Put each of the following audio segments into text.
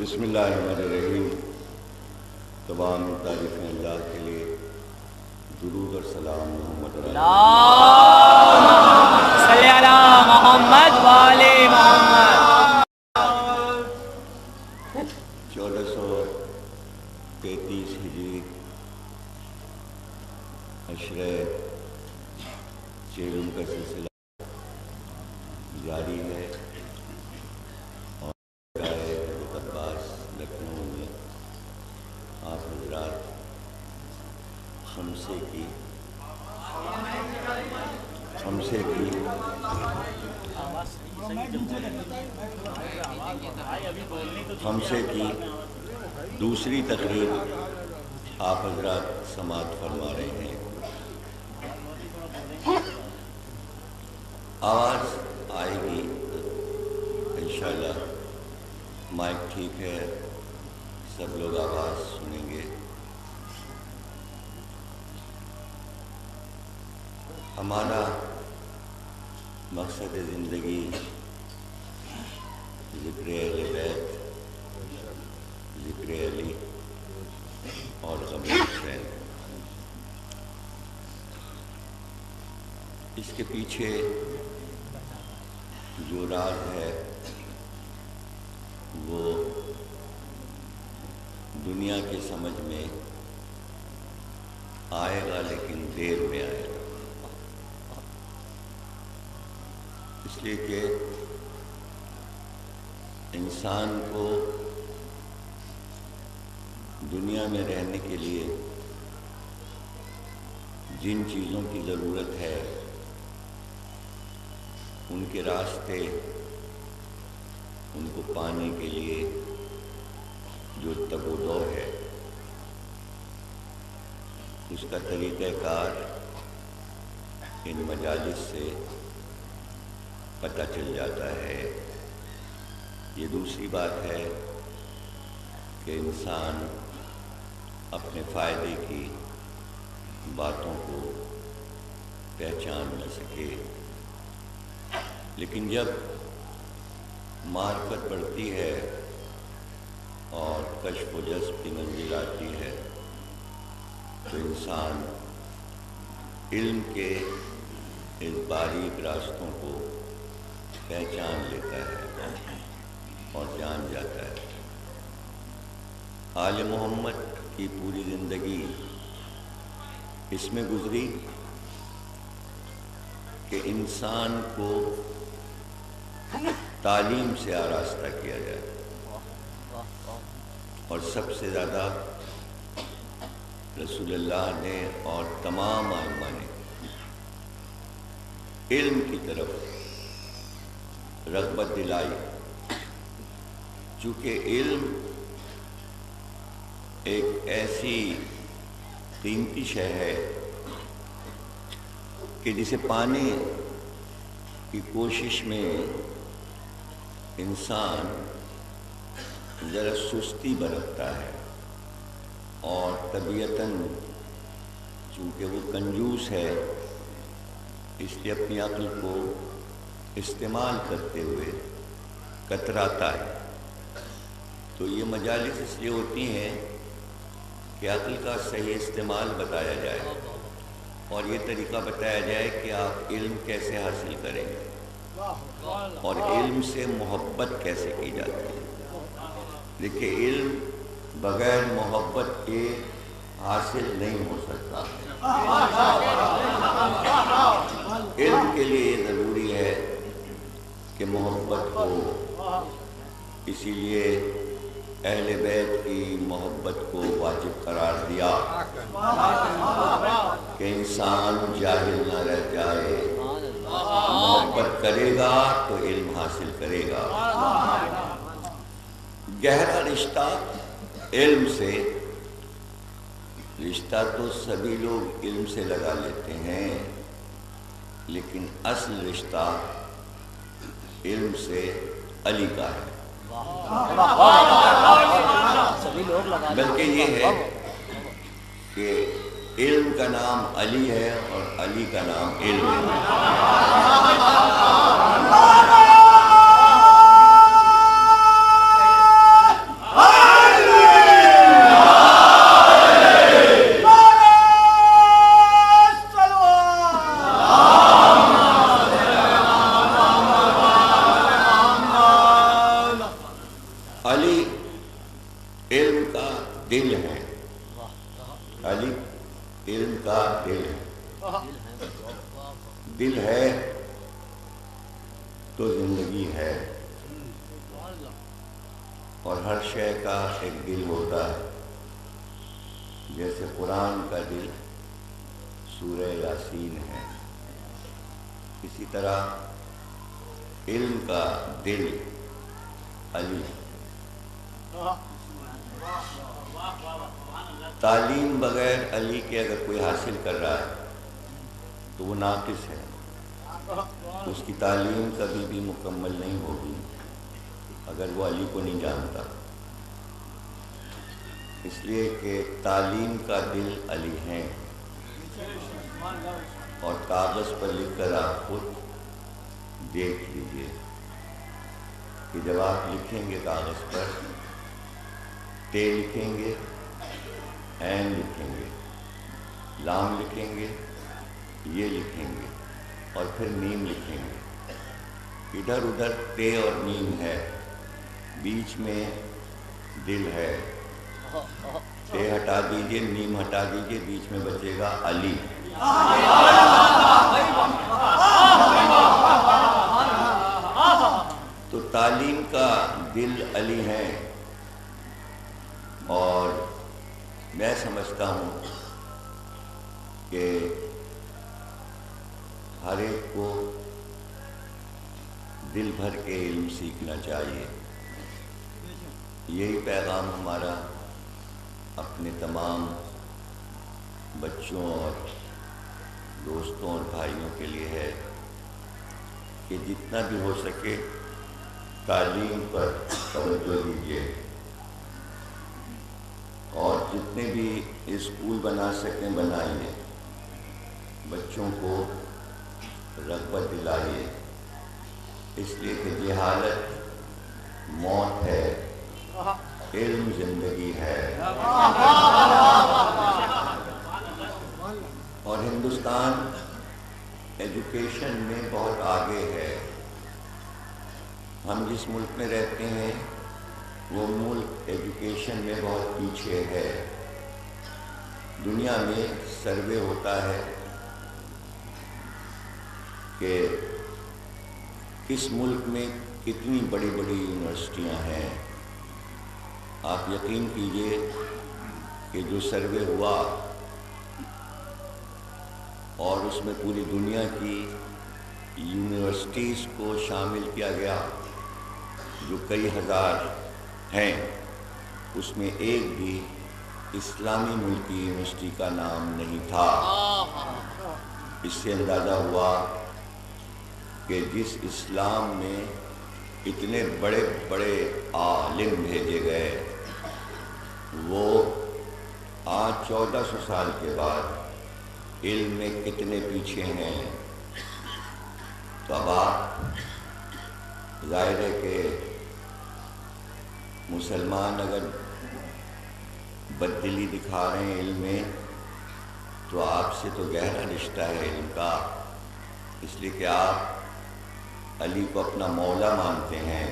بسم اللہ الرحمن الرحیم۔ تمام تعریفیں اللہ کے لیے، درود اور سلام محمد صلی علی محمد وآل محمد۔ 1433 ہجری عشرہ چہلم کا سلسلہ جاری ہے اور حضرت عباس لکھنؤ میں آپ حضرات خمسے کی دوسری تقریر آپ حضرات سماعت فرما رہے ہیں۔ آواز آئے گی انشاءاللہ، مائک ٹھیک ہے، سب لوگ آواز سنیں گے۔ ہمارا مقصد زندگی ذکر اہل بیت، ذکر علی اور غم حسین۔ اس کے پیچھے جو راز ہے وہ دنیا کی سمجھ میں آئے گا، لیکن دیر میں آئے گا، اس لیے کہ انسان کو دنیا میں رہنے کے لیے جن چیزوں کی ضرورت ہے ان کے راستے، ان کو پانے کے لیے جو تگ و دو ہے، اس کا طریقہ کار ان مجالس سے پتہ چل جاتا ہے۔ یہ دوسری بات ہے کہ انسان اپنے فائدے کی باتوں کو پہچان نہ سکے، لیکن جب معرفت بڑھتی ہے اور کشف و جذب کی منزل آتی ہے تو انسان علم کے اس باریک راستوں کو پہچان لیتا ہے اور جان جاتا ہے۔ آل محمد کی پوری زندگی اس میں گزری کہ انسان کو تعلیم سے آراستہ کیا جائے، اور سب سے زیادہ رسول اللہ نے اور تمام ائمہ نے علم کی طرف رغبت دلائی، چونکہ علم ایک ایسی قیمتی شے ہے کہ جسے پانے کی کوشش میں انسان ذرا سستی برتتا ہے، اور طبیعتاً چونکہ وہ کنجوس ہے اس لیے اپنی عقل کو استعمال کرتے ہوئے کتراتا ہے۔ تو یہ مجالس اس لیے ہوتی ہیں کہ عقل کا صحیح استعمال بتایا جائے اور یہ طریقہ بتایا جائے کہ آپ علم کیسے حاصل کریں اور علم سے محبت کیسے کی جاتی ہے۔ دیکھیں، علم بغیر محبت کے حاصل نہیں ہو سکتا۔ علم کے لیے یہ ضروری ہے کہ محبت ہو، اسی لیے اہل بیت کی محبت کو واجب قرار دیا کہ انسان جاہل نہ رہ جائے، محبت کرے گا تو علم حاصل کرے گا۔ گہرا رشتہ علم سے، رشتہ تو سبھی لوگ علم سے لگا لیتے ہیں، لیکن اصل رشتہ علم سے علی کا ہے۔ بلکہ یہ ہے کہ علم کا نام علی ہے اور علی کا نام علم ہے۔ علی علم کا دل ہے، علی علم کا دل ہے، دل ہے تو زندگی ہے، اور ہر شے کا ایک دل ہوتا ہے، جیسے قرآن کا دل سورہ یاسین ہے، اسی طرح علم کا دل علی۔ تعلیم بغیر علی کے اگر کوئی حاصل کر رہا ہے تو وہ ناقص ہے، اس کی تعلیم کبھی بھی مکمل نہیں ہوگی اگر وہ علی کو نہیں جانتا، اس لیے کہ تعلیم کا دل علی ہے۔ اور کاغذ پر لکھ کر آپ خود دیکھ لیجئے کہ جب آپ لکھیں گے کاغذ پر، تے لکھیں گے، عین لکھیں گے، لام لکھیں گے، یہ لکھیں گے، اور پھر میم لکھیں گے، ادھر ادھر تے اور میم ہے، بیچ میں دل ہے، تے ہٹا دیجئے، میم ہٹا دیجئے، بیچ میں بچے گا علی۔ تو تعلیم کا دل علی ہے، اور میں سمجھتا ہوں کہ ہر ایک کو دل بھر کے علم سیکھنا چاہیے۔ یہی پیغام ہمارا اپنے تمام بچوں اور دوستوں اور بھائیوں کے لیے ہے کہ جتنا بھی ہو سکے تعلیم پر توجہ دیجیے، اور جتنے بھی اسکول بنا سکیں بنائیے، بچوں کو رغبت دلائیے، اس لیے کہ جہالت موت ہے، علم زندگی ہے۔ اور ہندوستان ایجوکیشن میں بہت آگے ہے، ہم جس ملک میں رہتے ہیں وہ ملک ایجوکیشن میں بہت پیچھے ہے۔ دنیا میں سروے ہوتا ہے کہ کس ملک میں کتنی بڑی بڑی یونیورسٹیاں ہیں، آپ یقین کیجئے کہ جو سروے ہوا اور اس میں پوری دنیا کی یونیورسٹیز کو شامل کیا گیا جو کئی ہزار ہیں، اس میں ایک بھی اسلامی ملک کی یونیورسٹی کا نام نہیں تھا۔ اس سے اندازہ ہوا کہ جس اسلام میں اتنے بڑے بڑے عالم بھیجے گئے، وہ آج 1400 سال کے بعد علم میں کتنے پیچھے ہیں۔ تو اب آپ ظاہر ہے کہ مسلمان اگر بددلی دکھا رہے ہیں علم میں، تو آپ سے تو گہرا رشتہ ہے علم کا، اس لیے کہ آپ علی کو اپنا مولا مانتے ہیں،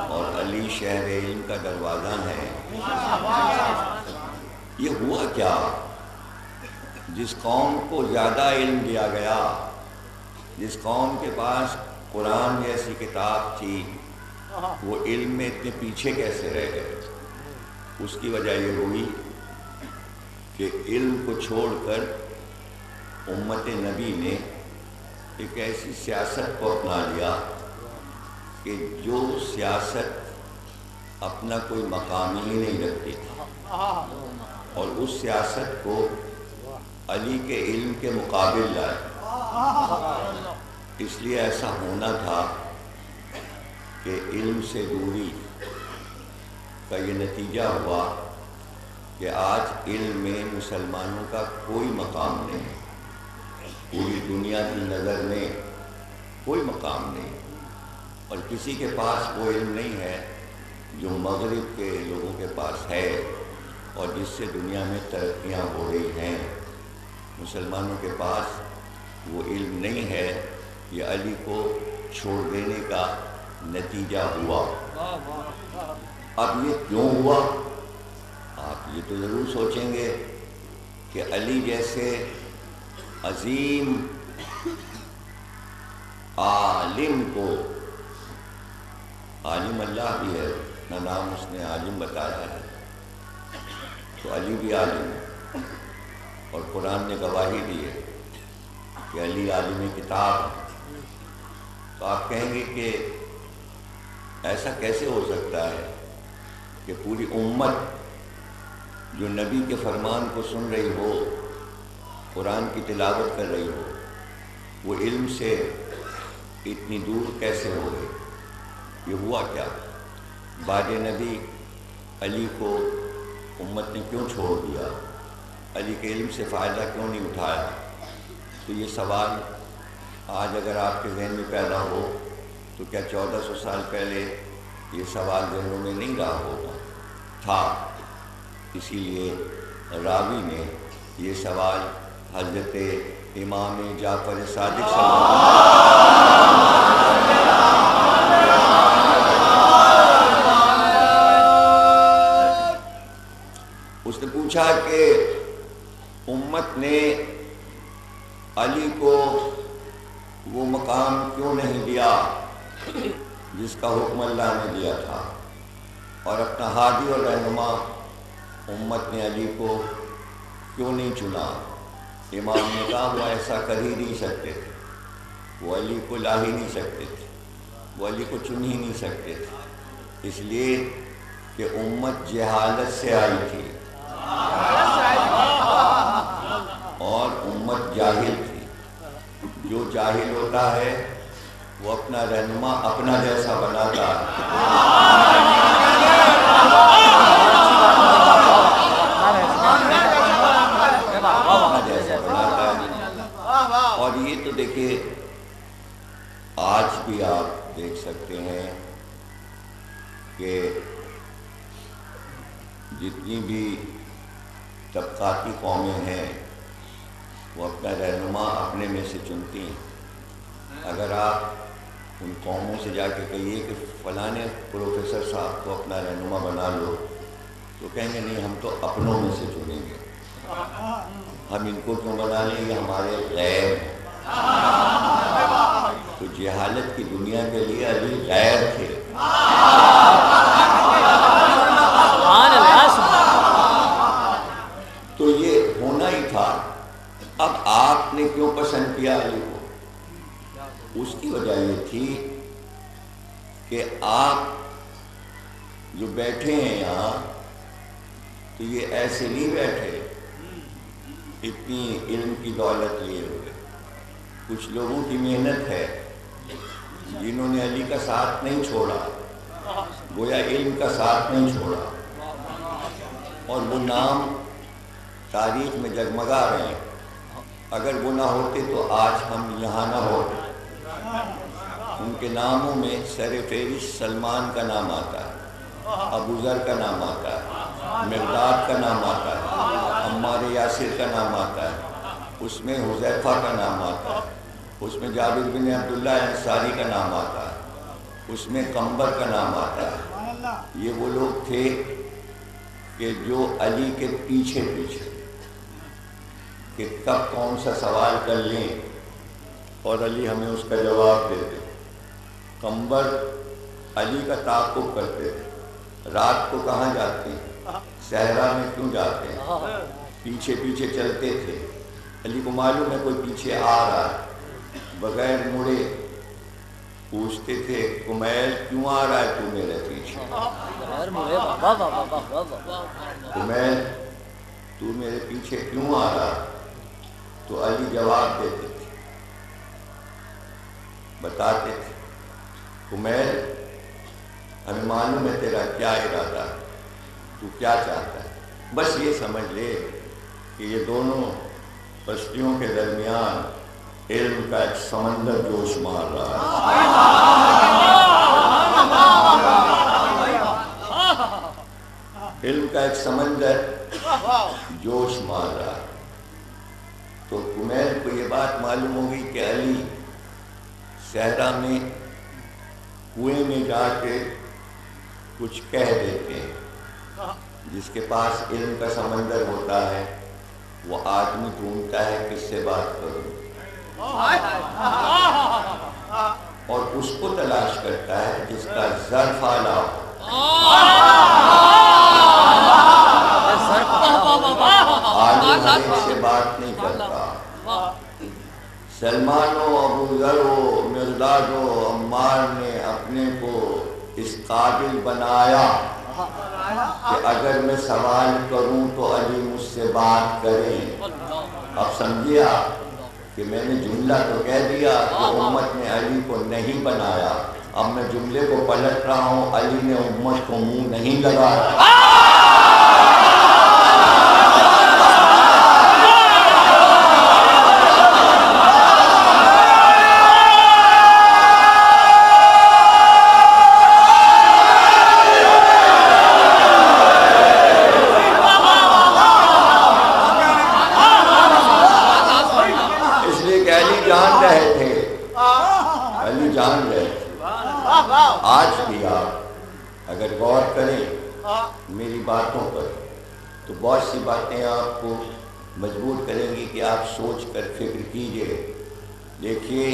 اور علی شہر علم کا دروازہ ہے۔ یہ ہوا کیا؟ جس قوم کو زیادہ علم دیا گیا، جس قوم کے پاس قرآن جیسی کتاب تھی، وہ علم میں اتنے پیچھے کیسے رہ گئے؟ اس کی وجہ یہ ہوئی کہ علم کو چھوڑ کر امت نبی نے ایک ایسی سیاست کو اپنا لیا کہ جو سیاست اپنا کوئی مقام ہی نہیں رکھتی تھی، اور اس سیاست کو علی کے علم کے مقابل لائے۔ اس لیے ایسا ہونا تھا کہ علم سے دوری کا یہ نتیجہ ہوا کہ آج علم میں مسلمانوں کا کوئی مقام نہیں، پوری دنیا کی نظر میں کوئی مقام نہیں، اور کسی کے پاس وہ علم نہیں ہے جو مغرب کے لوگوں کے پاس ہے اور جس سے دنیا میں ترقیاں ہو رہی ہیں۔ مسلمانوں کے پاس وہ علم نہیں ہے، یہ علی کو چھوڑ دینے کا نتیجہ ہوا۔ اب یہ کیوں ہوا؟ آپ یہ تو ضرور سوچیں گے کہ علی جیسے عظیم عالم کو، عالم اللہ بھی ہے، اپنا نام اس نے عالم بتایا ہے، تو علی بھی عالم ہے، اور قرآن نے گواہی دی ہے کہ علی عالم کتاب ہے۔ تو آپ کہیں گے کہ ایسا کیسے ہو سکتا ہے کہ پوری امت جو نبی کے فرمان کو سن رہی ہو، قرآن کی تلاوت کر رہی ہو، وہ علم سے اتنی دور کیسے ہو گئی؟ یہ ہوا کیا؟ بعد نبی علی کو امت نے کیوں چھوڑ دیا؟ علی کے علم سے فائدہ کیوں نہیں اٹھایا؟ تو یہ سوال آج اگر آپ کے ذہن میں پیدا ہو تو کیا 1400 سال پہلے یہ سوال ذہنوں میں نہیں رہا ہوگا؟ تھا۔ اسی لیے راوی نے یہ سوال حضرت امام جعفر صادق صلی اللہ اس نے پوچھا کہ امت نے علی کو وہ مقام کیوں نہیں دیا جس کا حکم اللہ نے دیا تھا، اور اپنا ہادی اور رہنما امت نے علی کو کیوں نہیں چنا؟ امام نے کہا وہ ایسا کر ہی نہیں سکتے تھے، وہ علی کو لا ہی نہیں سکتے تھے، وہ علی کو چن ہی نہیں سکتے تھے، اس لیے کہ امت جہالت سے آئی تھی اور امت جاہل تھی۔ جو جاہل ہوتا ہے وہ اپنا رہنما اپنا جیسا بناتا ہے، اپنا جیسا بناتا ہے۔ اور یہ تو دیکھیے آج بھی آپ دیکھ سکتے ہیں کہ جتنی بھی طبقاتی قومیں ہیں وہ اپنا رہنما اپنے میں سے چنتی ہیں۔ اگر آپ ان قوموں سے جا کے کہیے کہ فلاں پروفیسر صاحب کو اپنا رہنما بنا لو، تو کہیں گے نہیں ہم تو اپنوں میں سے چنیں گے، ہم ان کو کیوں بنا لیں، یہ ہمارے غیر ہیں۔ تو جہالت کی دنیا کے لیے علی غیر تھے۔ تو یہ ہونا ہی تھا۔ اب آپ نے کیوں پسند کیا علی کو؟ اس کی وجہ یہ تھی کہ آپ جو بیٹھے ہیں یہاں تو یہ ایسے نہیں بیٹھے اتنی علم کی دولت لیے ہوئے۔ کچھ لوگوں کی محنت ہے جنہوں نے علی کا ساتھ نہیں چھوڑا، گویا علم کا ساتھ نہیں چھوڑا، اور وہ نام تاریخ میں جگمگا رہے ہیں۔ اگر وہ نہ ہوتے تو آج ہم یہاں نہ ہوتے۔ ان کے ناموں میں سر فہرست سلمان کا نام آتا ہے، ابو ذر کا نام آتا ہے، مقداد کا نام آتا ہے، عمار یاسر کا نام آتا ہے، اس میں حذیفہ کا نام آتا ہے، اس میں جابر بن عبداللہ انصاری کا نام آتا ہے، اس میں قنبر کا نام آتا ہے۔ یہ وہ لوگ تھے کہ جو علی کے پیچھے پیچھے کہ کب کون سا سوال کر لیں اور علی ہمیں اس کا جواب دے دے۔ قنبر علی کا تعاقب کرتے تھے، رات کو کہاں جاتے ہیں، صحرا میں کیوں جاتے ہیں، پیچھے پیچھے چلتے تھے۔ علی کو معلوم ہے کوئی پیچھے آ رہا ہے، بغیر مڑے پوچھتے تھے کمیل کیوں آ رہا ہے تو میرے پیچھے، کمیل تو میرے پیچھے کیوں آ رہا ہے؟ تو علی جواب دیتے تھے، بتاتے تھے کمیل ہمیں معلوم ہے تیرا کیا ارادہ ہے، تو کیا چاہتا ہے، بس یہ سمجھ لے کہ یہ دونوں بستیوں کے درمیان علم کا ایک سمندر جوش مار رہا ہے، علم کا ایک سمندر جوش مار رہا ہے۔ تو کمیل کو یہ بات معلوم ہوگی کہ علی صحرا میں کنویں میں جا کے کچھ کہہ دیتے ہیں. جس کے پاس علم کا سمندر ہوتا ہے وہ آدمی ڈھونڈتا ہے کس سے بات کروں اور اس کو تلاش کرتا ہے جس کا ظرف اعلیٰ ہو. عالم ہر ایک سے بات نہیں کرتا. سلمان و ابو ذر و مقداد و عمار نے اپنے کو اس قابل بنایا کہ اگر میں سوال کروں تو علی مجھ سے بات کریں. اب سمجھے آپ کہ میں نے جملہ تو کہہ دیا کہ امت نے علی کو نہیں بنایا. اب میں جملے کو پلٹ رہا ہوں, علی نے امت کو منہ نہیں لگایا. آج بھی آپ اگر غور کریں میری باتوں پر تو بہت سی باتیں آپ کو مجبور کریں گی کہ آپ سوچ کر فکر کیجئے. دیکھیے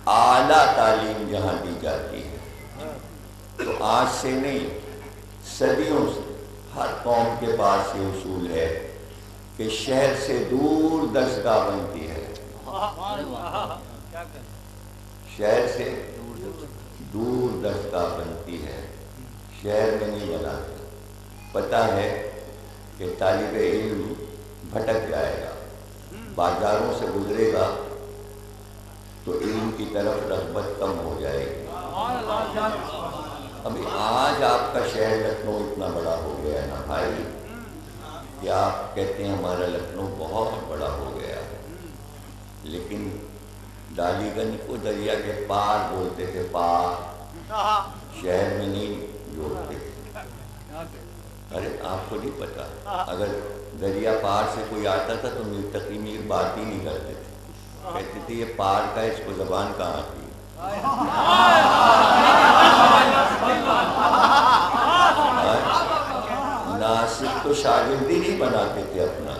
اعلیٰ تعلیم جہاں دی جاتی ہے تو آج سے نہیں صدیوں سے ہر قوم کے پاس یہ اصول ہے کہ شہر سے دور درسگاہ بنتی ہے. شہر سے دور درسگاہ بنتی ہے, شہر میں نہیں بناتے. پتہ ہے کہ طالب علم بھٹک جائے گا, بازاروں سے گزرے گا تو علم کی طرف رغبت کم ہو جائے گی. ابھی آج آپ کا شہر لکھنؤ اتنا بڑا ہو گیا ہے نا بھائی کہ آپ کہتے ہیں ہمارا لکھنؤ بہت بڑا ہو گیا ہے, لیکن ڈالی گنج کو دریا کے پار بولتے تھے. پار شہر میں نہیں جوڑتے تھے. ارے آپ کو نہیں پتا, اگر دریا پار سے کوئی آتا تھا تو میر تقی میر بات ہی نہیں کرتے تھے, کہتے تھے یہ پار کا اس کو زبان کہاں آتی ہے. ناصر تو شاگردی نہیں بناتے تھے اپنا,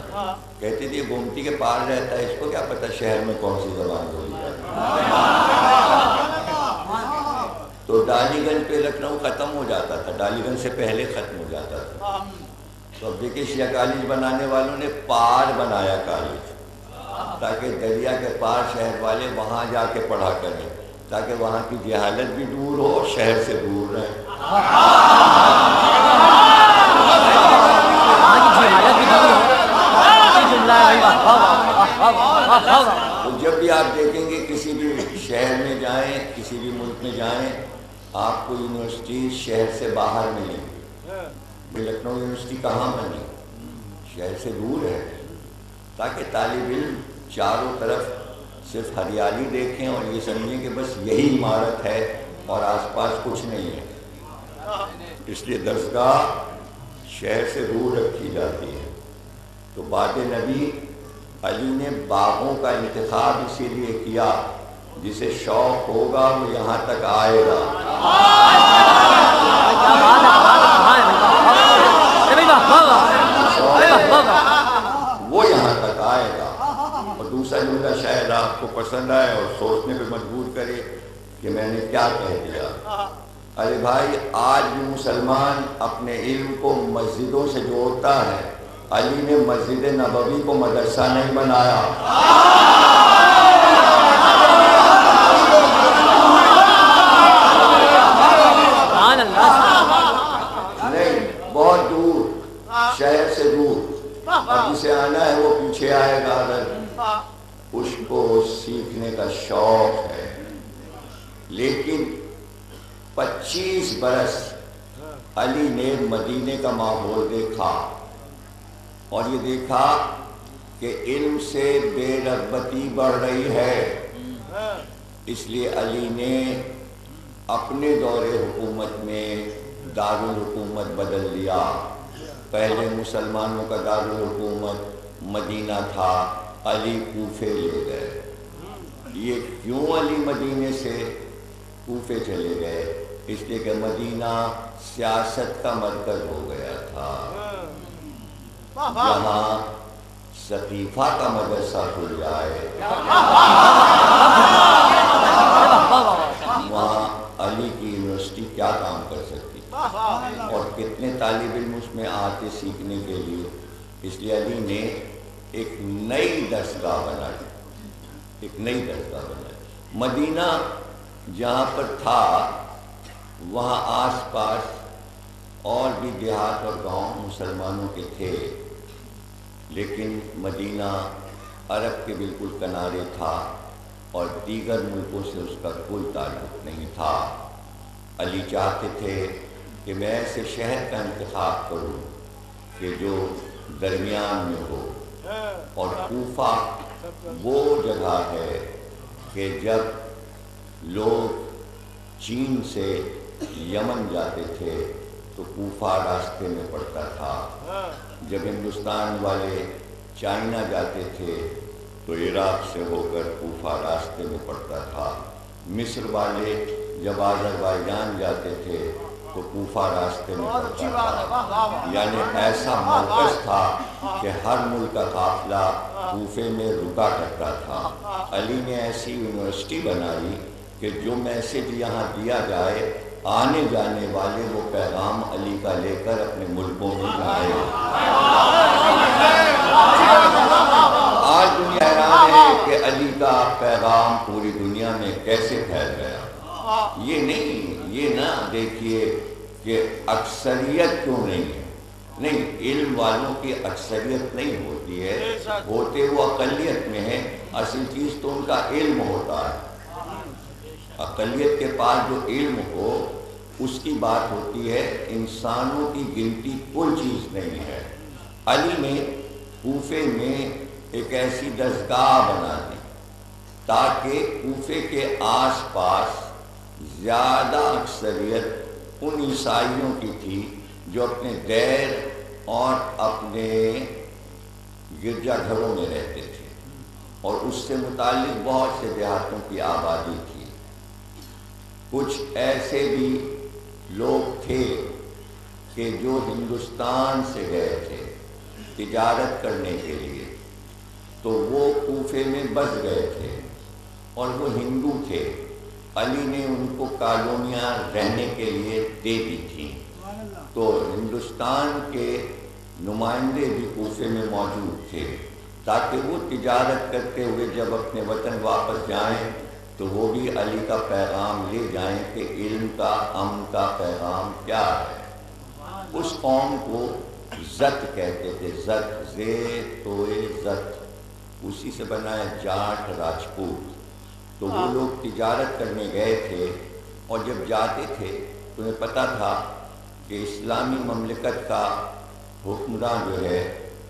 کہتے تھے گومتی کے پار رہتا ہے, اس کو کیا پتا شہر میں کون سی زبان بولی جاتی ہے. تو ڈالی گنج پہ لکھنؤ ختم ہو جاتا تھا, ڈالی گنج سے پہلے ختم ہو جاتا تھا. تو اب دیکھیے شیعہ کالج بنانے والوں نے پار بنایا کالج, تاکہ دریا کے پار شہر والے وہاں جا کے پڑھا کریں, تاکہ وہاں کی جہالت بھی دور ہو اور شہر سے دور رہے. تو جب بھی آپ دیکھیں گے کسی بھی شہر میں جائیں, کسی بھی ملک میں جائیں, آپ کو یونیورسٹی شہر سے باہر ملیں گی. لکھنؤ یونیورسٹی کہاں بنی, شہر سے دور ہے, تاکہ طالب علم چاروں طرف صرف ہریالی دیکھیں اور یہ سمجھیں کہ بس یہی عمارت ہے اور آس پاس کچھ نہیں ہے. اس لیے درسگاہ شہر سے دور رکھی جاتی ہے. تو بعد نبی علی نے باغوں کا انتخاب اسی لیے کیا جسے شوق ہوگا وہ یہاں تک آئے گا. وہ یہاں تک آئے گا. اور دوسرا جملہ شاید آپ کو پسند آئے اور سوچنے پہ مجبور کرے کہ میں نے کیا کہہ دیا. ارے بھائی, آج بھی مسلمان اپنے علم کو مسجدوں سے جوڑتا ہے. علی نے مسجد نبوی کو مدرسہ نہیں بنایا. نہیں, بہت دور, شہر سے دور. اب جسے آنا ہے وہ پیچھے آئے گا اگر اس کو سیکھنے کا شوق ہے. لیکن 25 برس علی نے مدینے کا ماحول دیکھا اور یہ دیکھا کہ علم سے بے رغبتی بڑھ رہی ہے. اس لیے علی نے اپنے دور حکومت میں دارالحکومت بدل لیا. پہلے مسلمانوں کا دارالحکومت مدینہ تھا, علی کوفے لے گئے. یہ کیوں علی مدینے سے کوفے چلے گئے؟ اس لیے کہ مدینہ سیاست کا مرکز ہو گیا تھا، جہاں ثقیفہ کا مدرسہ کھل جائے وہاں علی کی یونیورسٹی کیا کام کر سکتی، اور کتنے طالب علم اس میں آتے سیکھنے کے لیے۔ اس لیے علی نے ایک نئی درسگاہ بنائی، ایک نئی درسگاہ بنائی۔ مدینہ جہاں پر تھا وہاں آس پاس اور بھی دیہات اور گاؤں مسلمانوں کے تھے، لیکن مدینہ عرب کے بالکل کنارے تھا اور دیگر ملکوں سے اس کا کوئی تعلق نہیں تھا۔ علی چاہتے تھے کہ میں ایسے شہر کا انتخاب کروں کہ جو درمیان میں ہو، اور کوفہ وہ جگہ ہے کہ جب لوگ چین سے یمن جاتے تھے تو کوفہ راستے میں پڑتا تھا، جب ہندوستان والے چائنا جاتے تھے تو عراق سے ہو کر کوفہ راستے میں پڑتا تھا، مصر والے جب آذربائیجان جاتے تھے تو کوفہ راستے میں پڑتا تھا۔ یعنی ایسا مرکز تھا کہ ہر ملک کا قافلہ کوفے میں رکا کرتا تھا۔ علی نے ایسی یونیورسٹی بنائی کہ جو میسج یہاں دیا جائے آنے جانے والے وہ پیغام علی کا لے کر اپنے ملکوں میں جائے۔ آج دنیا حیران ہے کہ علی کا پیغام پوری دنیا میں کیسے پھیل گیا۔ یہ نہیں، یہ نہ دیکھیے کہ اکثریت کیوں نہیں ہے، نہیں، علم والوں کی اکثریت نہیں ہوتی ہے، ہوتے وہ اقلیت میں ہے۔ اصل چیز تو ان کا علم ہوتا ہے، اقلیت کے پاس جو علم ہو اس کی بات ہوتی ہے، انسانوں کی گنتی کوئی چیز نہیں ہے۔ علی نے کوفے میں ایک ایسی درسگاہ بنا دی تاکہ کوفے کے آس پاس زیادہ اکثریت ان عیسائیوں کی تھی جو اپنے دیر اور اپنے گرجا گھروں میں رہتے تھے، اور اس سے متعلق بہت سے دیہاتوں کی آبادی تھی۔ کچھ ایسے بھی لوگ تھے کہ جو ہندوستان سے گئے تھے تجارت کرنے کے لیے، تو وہ کوفے میں بس گئے تھے اور وہ ہندو تھے۔ علی نے ان کو کالونیاں رہنے کے لیے دے دی تھیں، تو ہندوستان کے نمائندے بھی کوفے میں موجود تھے تاکہ وہ تجارت کرتے ہوئے جب اپنے وطن واپس جائیں تو وہ بھی علی کا پیغام لے جائیں کہ علم کا، امن کا پیغام کیا ہے۔ اس قوم کو زت کہتے تھے، زت، زے توئے زت، اسی سے بنا ہے جاٹ راجپوت۔ تو وہ لوگ تجارت کرنے گئے تھے، اور جب جاتے تھے تو انہیں پتہ تھا کہ اسلامی مملکت کا حکمراں جو ہے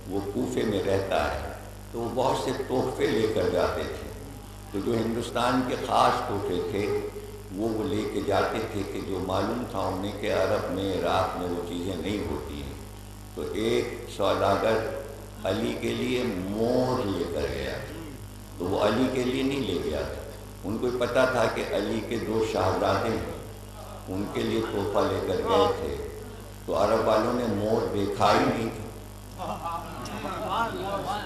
وہ کوفے میں رہتا ہے، تو وہ بہت سے تحفے لے کر جاتے تھے۔ تو جو ہندوستان کے خاص تحفے تھے وہ لے کے جاتے تھے کہ جو معلوم تھا انہیں کہ عرب میں، عراق میں وہ چیزیں نہیں ہوتی ہیں۔ تو ایک سوداگر علی کے لیے مور لے کر گیا، تو وہ علی کے لیے نہیں لے گیا تھا، ان کو پتہ تھا کہ علی کے 2 شہزادے ہیں، ان کے لیے تحفہ لے کر گئے تھے۔ تو عرب والوں نے مور دیکھا ہی نہیں تھا،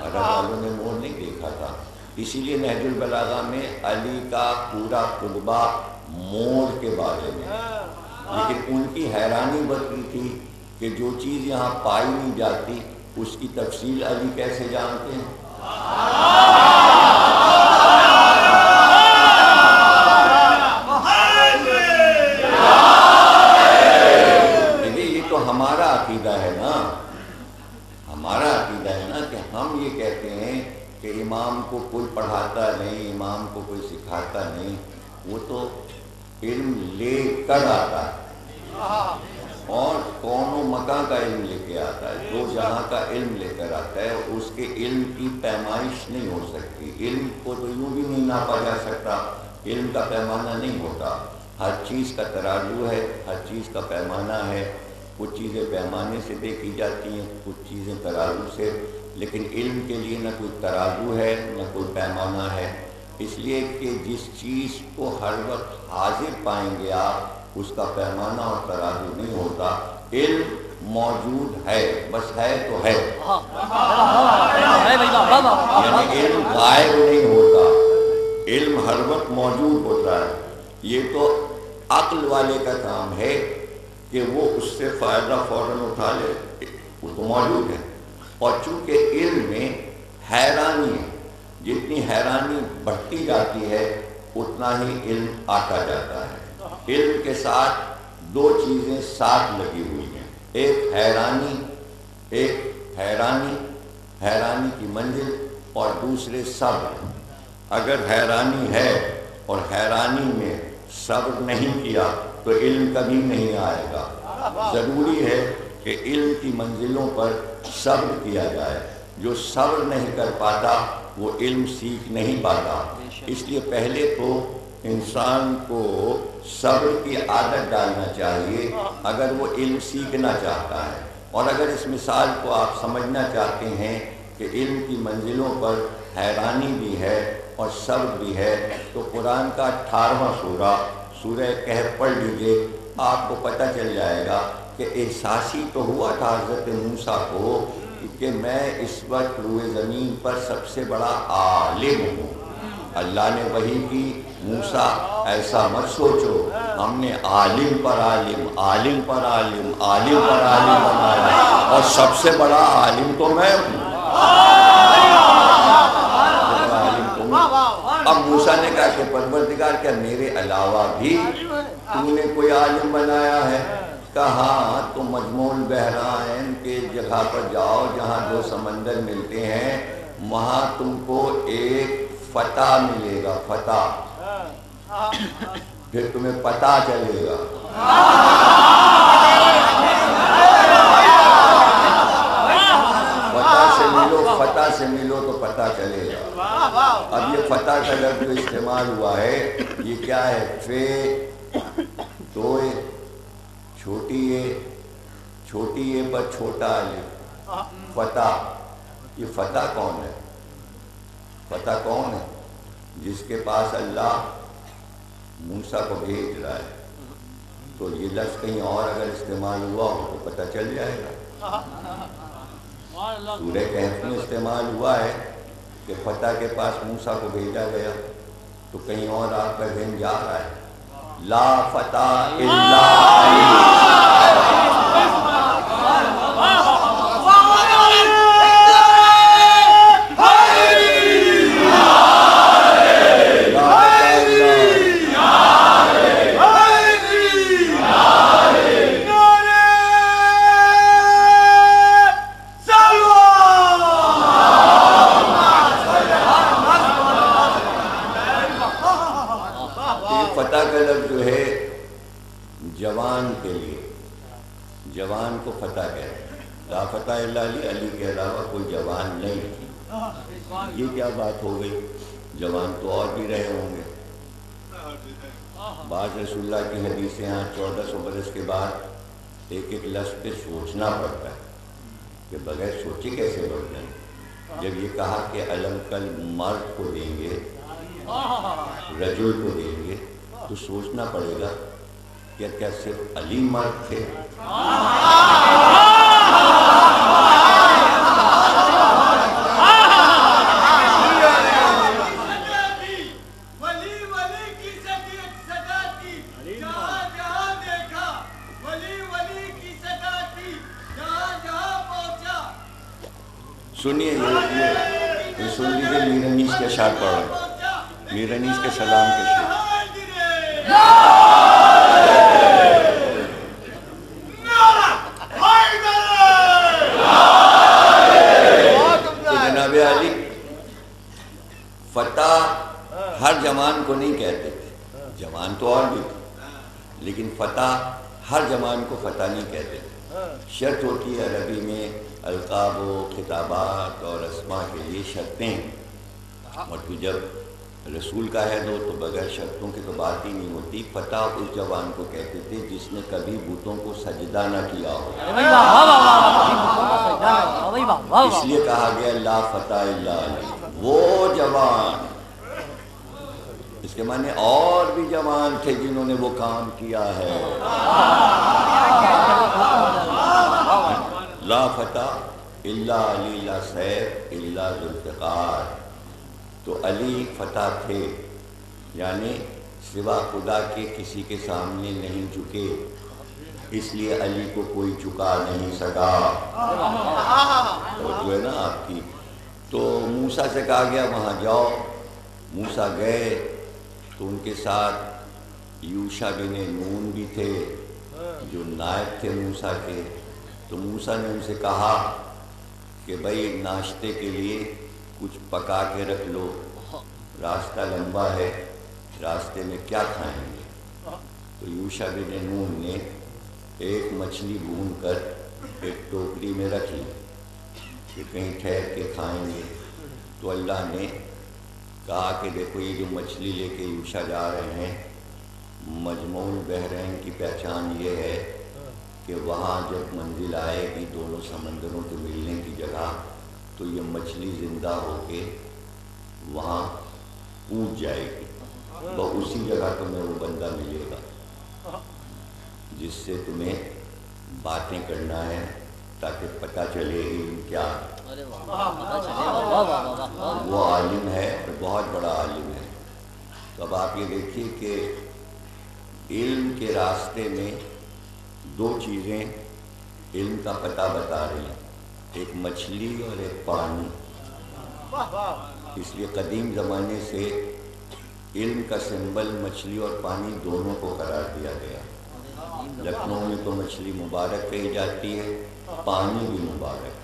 عرب والوں نے مور نہیں دیکھا تھا، اسی لیے نہج البلاغہ میں علی کا پورا خطبہ مور کے بارے میں۔ لیکن ان کی حیرانی بڑھتی تھی کہ جو چیز یہاں پائی نہیں جاتی اس کی تفصیل علی کیسے جانتے ہیں۔ یہ تو ہمارا عقیدہ ہے نا، ہمارا عقیدہ ہے نا کہ ہم یہ کہتے ہیں کہ امام کو کوئی پڑھاتا نہیں، امام کو کوئی سکھاتا نہیں، وہ تو علم لے کر آتا ہے، اور کون و مکان کا علم لے کے آتا ہے، جو جہاں کا علم لے کر آتا ہے اس کے علم کی پیمائش نہیں ہو سکتی۔ علم کو تو یوں بھی نہیں ناپا جا سکتا، علم کا پیمانہ نہیں ہوتا، ہر چیز کا ترازو ہے، ہر چیز کا پیمانہ ہے، کچھ چیزیں پیمانے سے دیکھی جاتی ہیں، کچھ چیزیں ترازو سے، لیکن علم کے لیے نہ کوئی ترازو ہے نہ کوئی پیمانہ ہے۔ اس لیے کہ جس چیز کو ہر وقت حاضر پائیں گے آپ اس کا پیمانہ اور ترازو نہیں ہوتا۔ علم موجود ہے، بس ہے تو ہے، یعنی علم غائب نہیں ہوتا، علم ہر وقت موجود ہوتا ہے۔ یہ تو عقل والے کا کام ہے کہ وہ اس سے فائدہ فوراً اٹھا لے، وہ تو موجود ہے۔ اور چونکہ علم میں حیرانی ہے، جتنی حیرانی بڑھتی جاتی ہے اتنا ہی علم آتا جاتا ہے۔ علم کے ساتھ دو چیزیں ساتھ لگی ہوئی ہیں، ایک حیرانی کی منزل، اور دوسرے صبر۔ اگر حیرانی ہے اور حیرانی میں صبر نہیں کیا تو علم کبھی نہیں آئے گا۔ ضروری ہے کہ علم کی منزلوں پر صبر کیا جائے۔ جو صبر نہیں کر پاتا وہ علم سیکھ نہیں پاتا۔ اس لیے پہلے تو انسان کو صبر کی عادت ڈالنا چاہیے اگر وہ علم سیکھنا چاہتا ہے۔ اور اگر اس مثال کو آپ سمجھنا چاہتے ہیں کہ علم کی منزلوں پر حیرانی بھی ہے اور صبر بھی ہے تو قرآن کا 18واں سورہ کہف پڑھ لیجئے، آپ کو پتہ چل جائے گا کہ احساسی تو ہوا تھا حضرت موسیٰ کو کہ میں اس وقت روئے زمین پر سب سے بڑا عالم ہوں۔ اللہ نے وحی کی، موسیٰ ایسا مت سوچو، ہم نے عالم پر عالم بنایا اور سب سے بڑا عالم تو میں ہوں۔ اب موسیٰ نے کہا کہ پروردگار کیا میرے علاوہ بھی تو نے کوئی عالم بنایا ہے؟ کہا ہاں، تو مجموع البحرین کے جگہ پر جاؤ جہاں دو سمندر ملتے ہیں، وہاں تم کو ایک فتح ملے گا، فتح، پھر تمہیں پتہ چلے گا۔ فتح سے ملو تو پتہ چلے گا۔ اب یہ فتح کا لفظ جو استعمال ہوا ہے یہ کیا ہے؟ فے تو چھوٹی اے پر چھوٹا الف، فتح۔ یہ فتح کون ہے؟ فتح کون ہے؟ جس کے پاس اللہ موسیٰ کو بھیج رہا ہے۔ تو یہ لفظ کہیں اور اگر استعمال ہوا ہو تو پتہ چل جائے گا۔ سورہ کہف میں استعمال ہوا ہے کہ فتح کے پاس موسیٰ کو بھیجا گیا، تو کہیں اور آپ کا ذہن جا رہا ہے، لا فتح الا جوان کو فتح کہتے ہیں، لا فتح الا علی، علی کے علاوہ کوئی جوان نہیں۔ یہ کیا بات ہو گئی؟ جوان تو اور بھی رہے ہوں گے۔ بعض رسول اللہ کی حدیثیں ہیں 1400 برس کے بعد ایک ایک لفظ پہ سوچنا پڑتا ہے کہ بغیر سوچے کیسے بڑھ جائیں۔ جب یہ کہا کہ علم کل مرد کو دیں گے، رجل کو دیں گے، تو سوچنا پڑے گا کیا صرف علی مرد تھے؟ سنیے یہ سن لیجیے، میر انیس کے اشعار پڑھ رہے ہیں، میر انیس کے سلام کے شعر۔ جناب علی فتح ہر جوان کو نہیں کہتے تھے، جوان تو اور بھی تھے، لیکن فتح ہر جوان کو فتح نہیں کہتے تھے۔ شرط ہوتی ہے عربی میں القاب و خطابات اور اسماء کے لیے شرطیں، اور پھر جب رسول کا عہد ہو تو بغیر شرطوں کی تو بات ہی نہیں ہوتی۔ فتح اس جوان کو کہتے تھے جس نے کبھی بتوں کو سجدہ نہ کیا ہو، اس لیے کہا گیا لا فتح الا علی۔ وہ جوان، اس کے معنی اور بھی جوان تھے جنہوں نے وہ کام کیا ہے. لا فتح الا علی لا سیف الا ذوالفقار. تو علی فتح تھے، یعنی سوا خدا کے کسی کے سامنے نہیں جھکے، اس لیے علی کو کوئی جھکا نہیں سکا. جو ہے نا آپ کی. تو موسیٰ سے کہا گیا وہاں جاؤ. موسیٰ گئے تو ان کے ساتھ یوشع بن نون بھی تھے جو نائب تھے موسیٰ کے. تو موسیٰ نے ان سے کہا کہ بھائی ناشتے کے لیے کچھ پکا کے رکھ لو، راستہ لمبا ہے، راستے میں کیا کھائیں گے. تو یوشع بن نون نے ایک مچھلی بھون کر ایک ٹوکری میں رکھ لی کہ کہیں ٹھہر کے کھائیں گے. تو اللہ نے کہا کہ دیکھو یہ جو مچھلی لے کے یوشع جا رہے ہیں، مجموع البحرین کی پہچان یہ ہے کہ وہاں جب منزل آئے گی دونوں سمندروں کے ملنے کی جگہ، تو یہ مچھلی زندہ ہو کے وہاں پہنچ جائے گی. وہ اسی جگہ تمہیں وہ بندہ ملے گا جس سے تمہیں باتیں کرنا ہے تاکہ پتہ چلے علم کیا ہے. وہ عالم ہے اور بہت بڑا عالم ہے. تو اب آپ یہ دیکھیے کہ علم کے راستے میں دو چیزیں علم کا پتہ بتا رہی ہیں، ایک مچھلی اور ایک پانی. اس لیے قدیم زمانے سے علم کا سمبل مچھلی اور پانی دونوں کو قرار دیا گیا. لکھنؤ میں تو مچھلی مبارک کہی جاتی ہے، پانی بھی مبارک.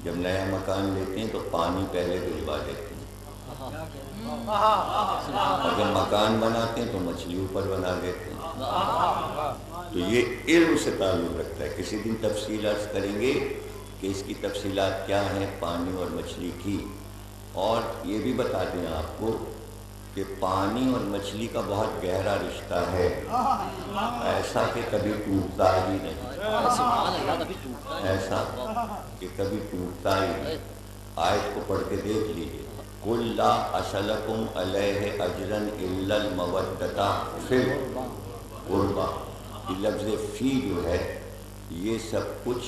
جب نیا مکان لیتے ہیں تو پانی پہلے بھجوا دیتے ہیں، اور جب مکان بناتے ہیں تو مچھلی اوپر بنا دیتے ہیں. تو یہ علم سے تعلق رکھتا ہے. کسی دن تفصیل عرض کریں گے کہ اس کی تفصیلات کیا ہیں پانی اور مچھلی کی. اور یہ بھی بتا دیں آپ کو کہ پانی اور مچھلی کا بہت گہرا رشتہ ہے، ایسا کہ کبھی ٹوٹتا ہی نہیں، ایسا کہ کبھی ٹوٹتا ہی نہیں. آیت کو پڑھ کے دیکھ لیجیے. قُلْ لَا أَسْأَلُكُمْ عَلَيْهِ أَجْرًا إِلَّا الْمَوَدَّةَ فِي الْقُرْبَى. یہ لفظ فی جو ہے یہ سب کچھ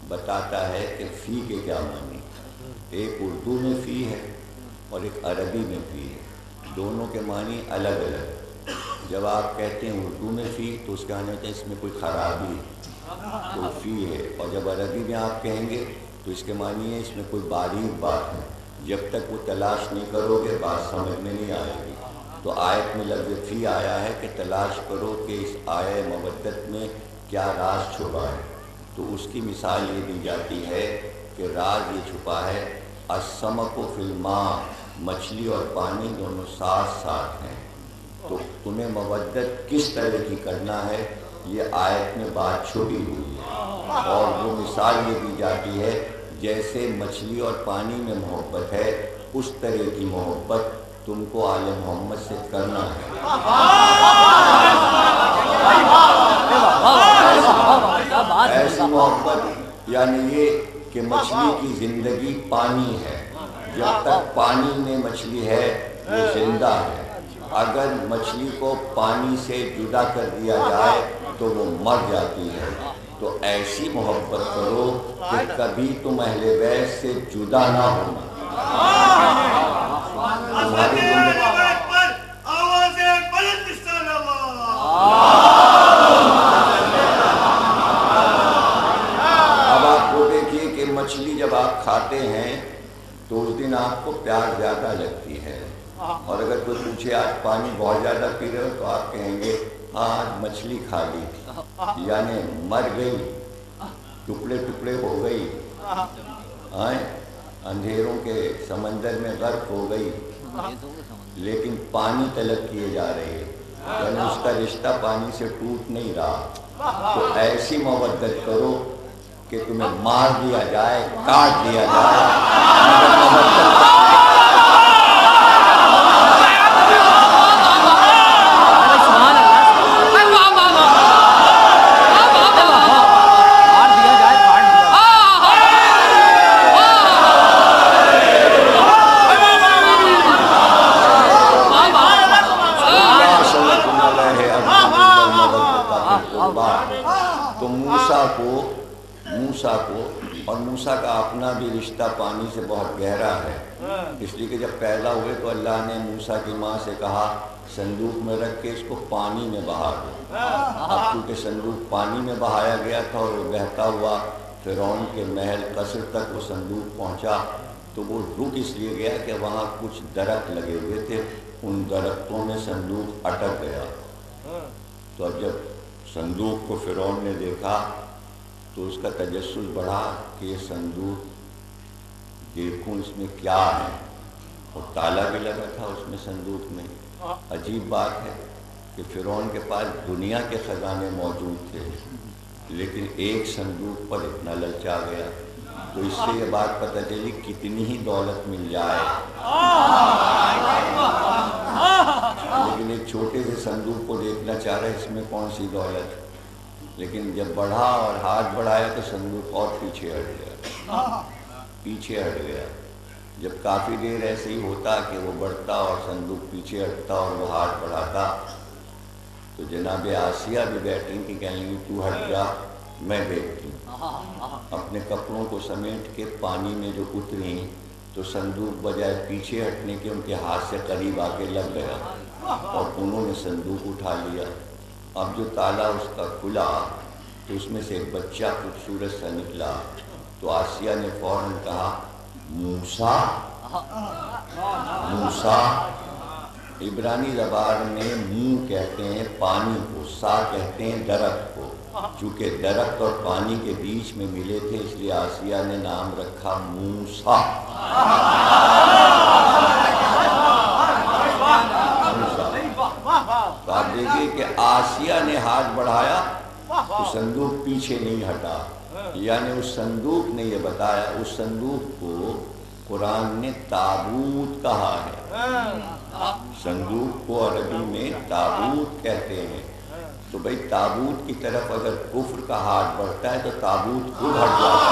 بتاتا ہے کہ فی کے کیا معنی. ایک اردو میں فی ہے اور ایک عربی میں فی ہے، دونوں کے معنی الگ الگ. جب آپ کہتے ہیں اردو میں فی تو اس کا معنی ہوتا ہے اس میں کوئی خرابی ہے تو فی ہے، اور جب عربی میں آپ کہیں گے تو اس کے معنی ہے اس میں کوئی باریک بات ہے. جب تک وہ تلاش نہیں کرو گے بات سمجھ میں نہیں آئے گی. تو آیت میں لفظ فی آیا ہے کہ تلاش کرو کہ اس آیہ مودت میں کیا راز چھپا ہے. تو اس کی مثال یہ دی جاتی ہے کہ راز یہ چھپا ہے السمک فی الماء، مچھلی اور پانی دونوں ساتھ ساتھ ہیں. تو تمہیں مودت کس طرح کی کرنا ہے یہ آیت میں بات چھپی ہوئی ہے. اور وہ مثال یہ دی جاتی ہے جیسے مچھلی اور پانی میں محبت ہے اس طرح کی محبت تم کو آل محمد سے کرنا ہے. ایسی محبت یعنی یہ کہ مچھلی کی زندگی پانی ہے، جب تک پانی میں مچھلی ہے وہ زندہ ہے. اگر مچھلی کو پانی سے جدا کر دیا جائے تو وہ مر جاتی ہے. تو ایسی محبت کرو کہ کبھی تم اہل بیت سے جدا نہ ہونا. اب آپ کو دیکھیے کہ مچھلی جب آپ کھاتے ہیں تو اس دن آپ کو پیاس زیادہ لگتی ہے، اور اگر کوئی پوچھے آج پانی بہت زیادہ پی رہے ہو تو آپ کہیں گے ہاں آج مچھلی کھا لی تھی، یعنی مر گئی، ٹکڑے ٹکڑے ہو گئی، اندھیروں کے سمندر میں غرق ہو گئی، لیکن پانی طلب کیے جا رہے ہیں، یعنی اس کا رشتہ پانی سے ٹوٹ نہیں رہا. تو ایسی مودت کرو کہ تمہیں مار دیا جائے، کاٹ دیا جائے. موسیٰ کو اور موسیٰ کا اپنا بھی رشتہ پانی سے بہت گہرا ہے، اس لیے کہ جب پیدا ہوئے تو اللہ نے موسیٰ کی ماں سے کہا صندوق میں رکھ کے اس کو پانی میں بہا دو۔ اب کیونکہ صندوق پانی میں بہایا گیا تھا اور وہ بہتا ہوا فرعون کے محل قصر تک وہ صندوق پہنچا، تو وہ رک اس لیے گیا کہ وہاں کچھ درخت لگے ہوئے تھے، ان درختوں میں صندوق اٹک گیا۔ تو اب جب صندوق کو فرعون نے دیکھا تو اس کا تجسس بڑھا کہ یہ صندوق دیکھوں اس میں کیا ہے، اور تالا بھی لگا تھا اس میں صندوق میں۔ عجیب بات ہے کہ فرعون کے پاس دنیا کے خزانے موجود تھے، لیکن ایک صندوق پر اتنا للچا گیا، تو اس سے یہ بات پتہ چلی کتنی ہی دولت مل جائے لیکن ایک چھوٹے سے صندوق کو دیکھنا چاہ رہا ہے، اس میں کون سی دولت۔ لیکن جب بڑھا اور ہاتھ بڑھایا تو صندوق اور پیچھے ہٹ گیا۔ جب کافی دیر ایسے ہی ہوتا کہ وہ بڑھتا اور صندوق پیچھے ہٹتا اور وہ ہاتھ بڑھاتا، تو جناب آسیہ بھی بیٹھی تھی، کہنے لگی تو ہٹ جا میں دیکھتی ہوں۔ اپنے کپڑوں کو سمیٹ کے پانی میں جو اتری تو صندوق بجائے پیچھے ہٹنے کے ان کے ہاتھ سے قریب آ کے لگ گیا اور انہوں نے صندوق اٹھا لیا۔ اب جو تالا اس کا کھلا تو اس میں سے ایک بچہ خوبصورت سا نکلا، تو آسیہ نے فوراً کہا موسیٰ۔ عبرانی زبان میں منہ کہتے ہیں پانی کو، سا کہتے ہیں درخت کو۔ چونکہ درخت اور پانی کے بیچ میں ملے تھے اس لیے آسیہ نے نام رکھا موسیٰ۔ تو آپ دیکھیے کہ آسیہ نے ہاتھ بڑھایا تو صندوق پیچھے نہیں ہٹا، یعنی اس صندوق نے یہ بتایا، اس صندوق کو قرآن نے تابوت کہا ہے۔ صندوق کو عربی میں تابوت کہتے ہیں۔ تو بھئی تابوت کی طرف اگر کفر کا ہاتھ بڑھتا ہے تو تابوت خود ہٹ جاتا ہے۔